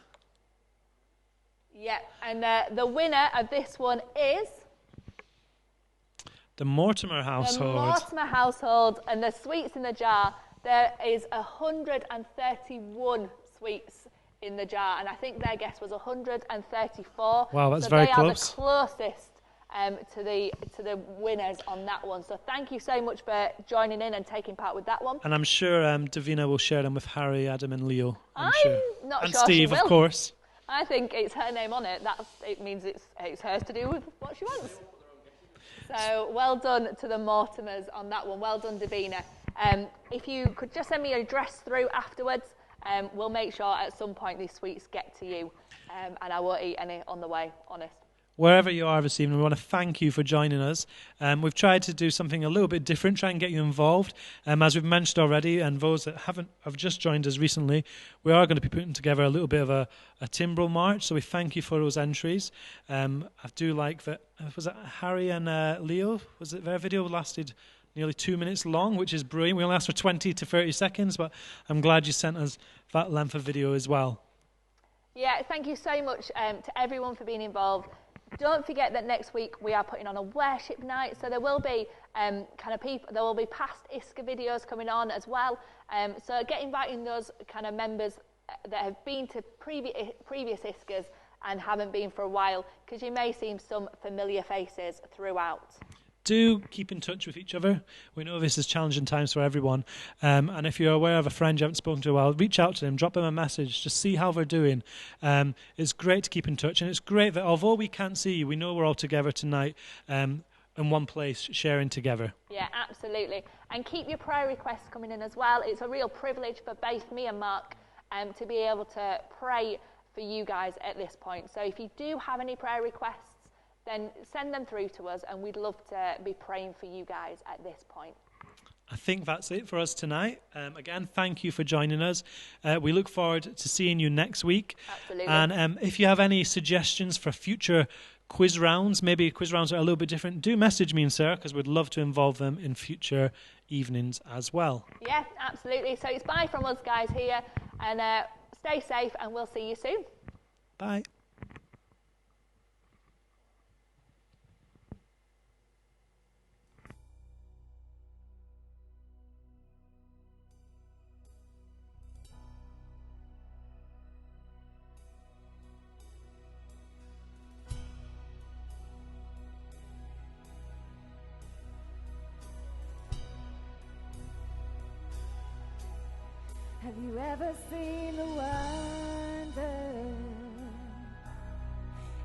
Yeah, and the winner of this one is... The Mortimer household. The Mortimer household, and the sweets in the jar. There is 131 sweets in the jar, and I think their guess was 134. Wow, that's so very they close. are the closest to the winners on that one. So thank you so much for joining in and taking part with that one. And I'm sure Davina will share them with Harry, Adam, and Leo. I'm sure. Not and sure Steve, she will. of course. I think it's her name on it. It means it's hers to do with what she wants. So well done to the Mortimers on that one. Well done, Davina. If you could just send me your address through afterwards, we'll make sure at some point these sweets get to you. And I won't eat any on the way, honest. Wherever you are this evening, we want to thank you for joining us. We've tried to do something a little bit different, try and get you involved. As we've mentioned already, and those that have just joined us recently, we are going to be putting together a little bit of a Timbrel march, so we thank you for those entries. I do like that, was it Harry and Leo? Was it their video lasted nearly 2 minutes long, which is brilliant. We only asked for 20 to 30 seconds, but I'm glad you sent us that length of video as well. Yeah, thank you so much to everyone for being involved. Don't forget that next week we are putting on a worship night, so there will be there will be past ISCA videos coming on as well. So get inviting those kind of members that have been to previous ISCAs and haven't been for a while, because you may see some familiar faces throughout. Do keep in touch with each other. We know this is challenging times for everyone. And if you're aware of a friend you haven't spoken to in a while, reach out to them, drop them a message, just see how they're doing. It's great to keep in touch. And it's great that although we can't see you, we know we're all together tonight in one place, sharing together. Yeah, absolutely. And keep your prayer requests coming in as well. It's a real privilege for both me and Mark to be able to pray for you guys at this point. So if you do have any prayer requests, then send them through to us, and we'd love to be praying for you guys at this point. I think that's it for us tonight. Again, thank you for joining us. We look forward to seeing you next week. Absolutely. And if you have any suggestions for future quiz rounds, maybe quiz rounds are a little bit different, do message me and Sarah, because we'd love to involve them in future evenings as well. Yeah, absolutely. So it's bye from us guys here, and stay safe, and we'll see you soon. Bye. Have you ever seen the wonder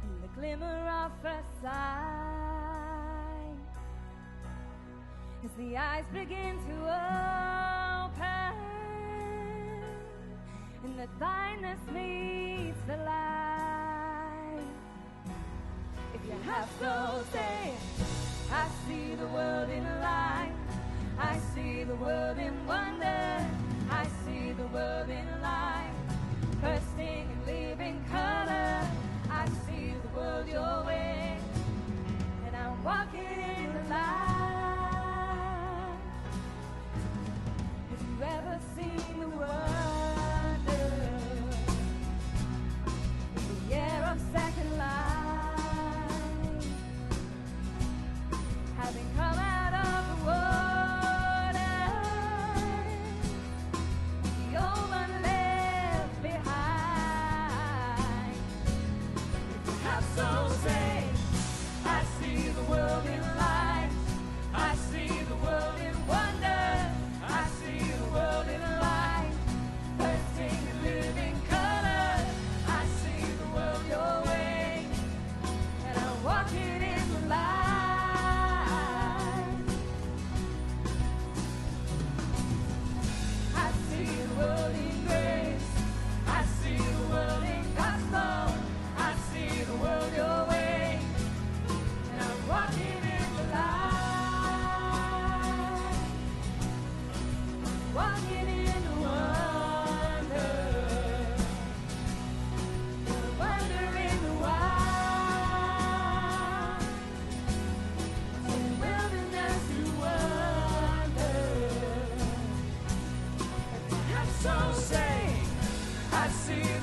in the glimmer of first sight? As the eyes begin to open and the blindness meets the light. If you have to say, I see the world in light, I see the world in wonder, I see the world in light, bursting and leaving color. I see the world your way, and I'm walking in the light.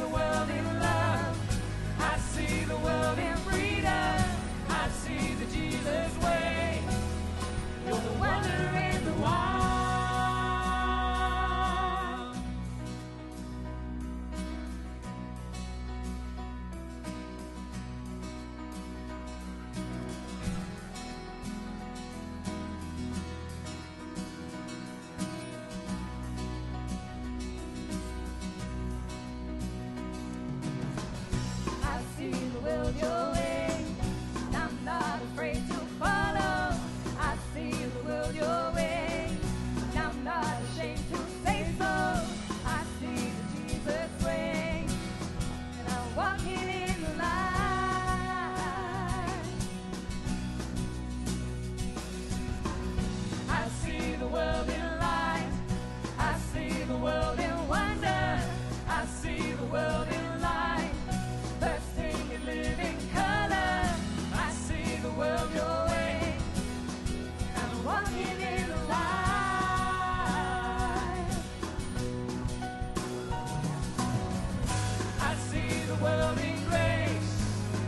the world in love. I see the world in freedom. I see the Jesus way. You're the wonder in the wild. I see the world your way, and I'm not afraid to follow. I see the world your way, and I'm not ashamed to say so. I see the Jesus way, and I'm walking in the light. I see the world in light. I see the world in wonder. I see the world in light, bursting in living color. I see the world your way. I'm walking in the light. I see the world in grace.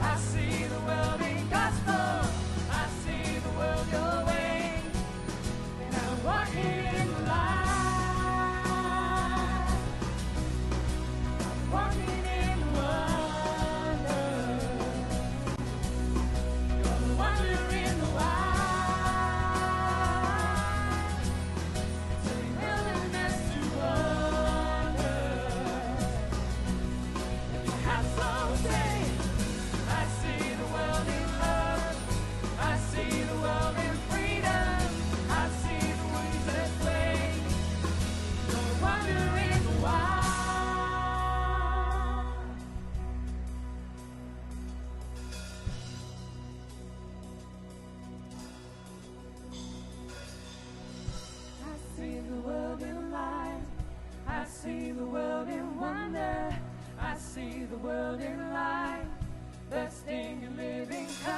I see the world in gospel. I see the world your way. And I'm walking in the light. Walking in wonder. You're the wonder in the wild. It's a wilderness to wonder. If you have some say, I see the world in love. I see the world in freedom. I see the Jesus way. You're the wonder in the wild. I see the world in light. I see the world in wonder. I see the world in light, bursting in living color.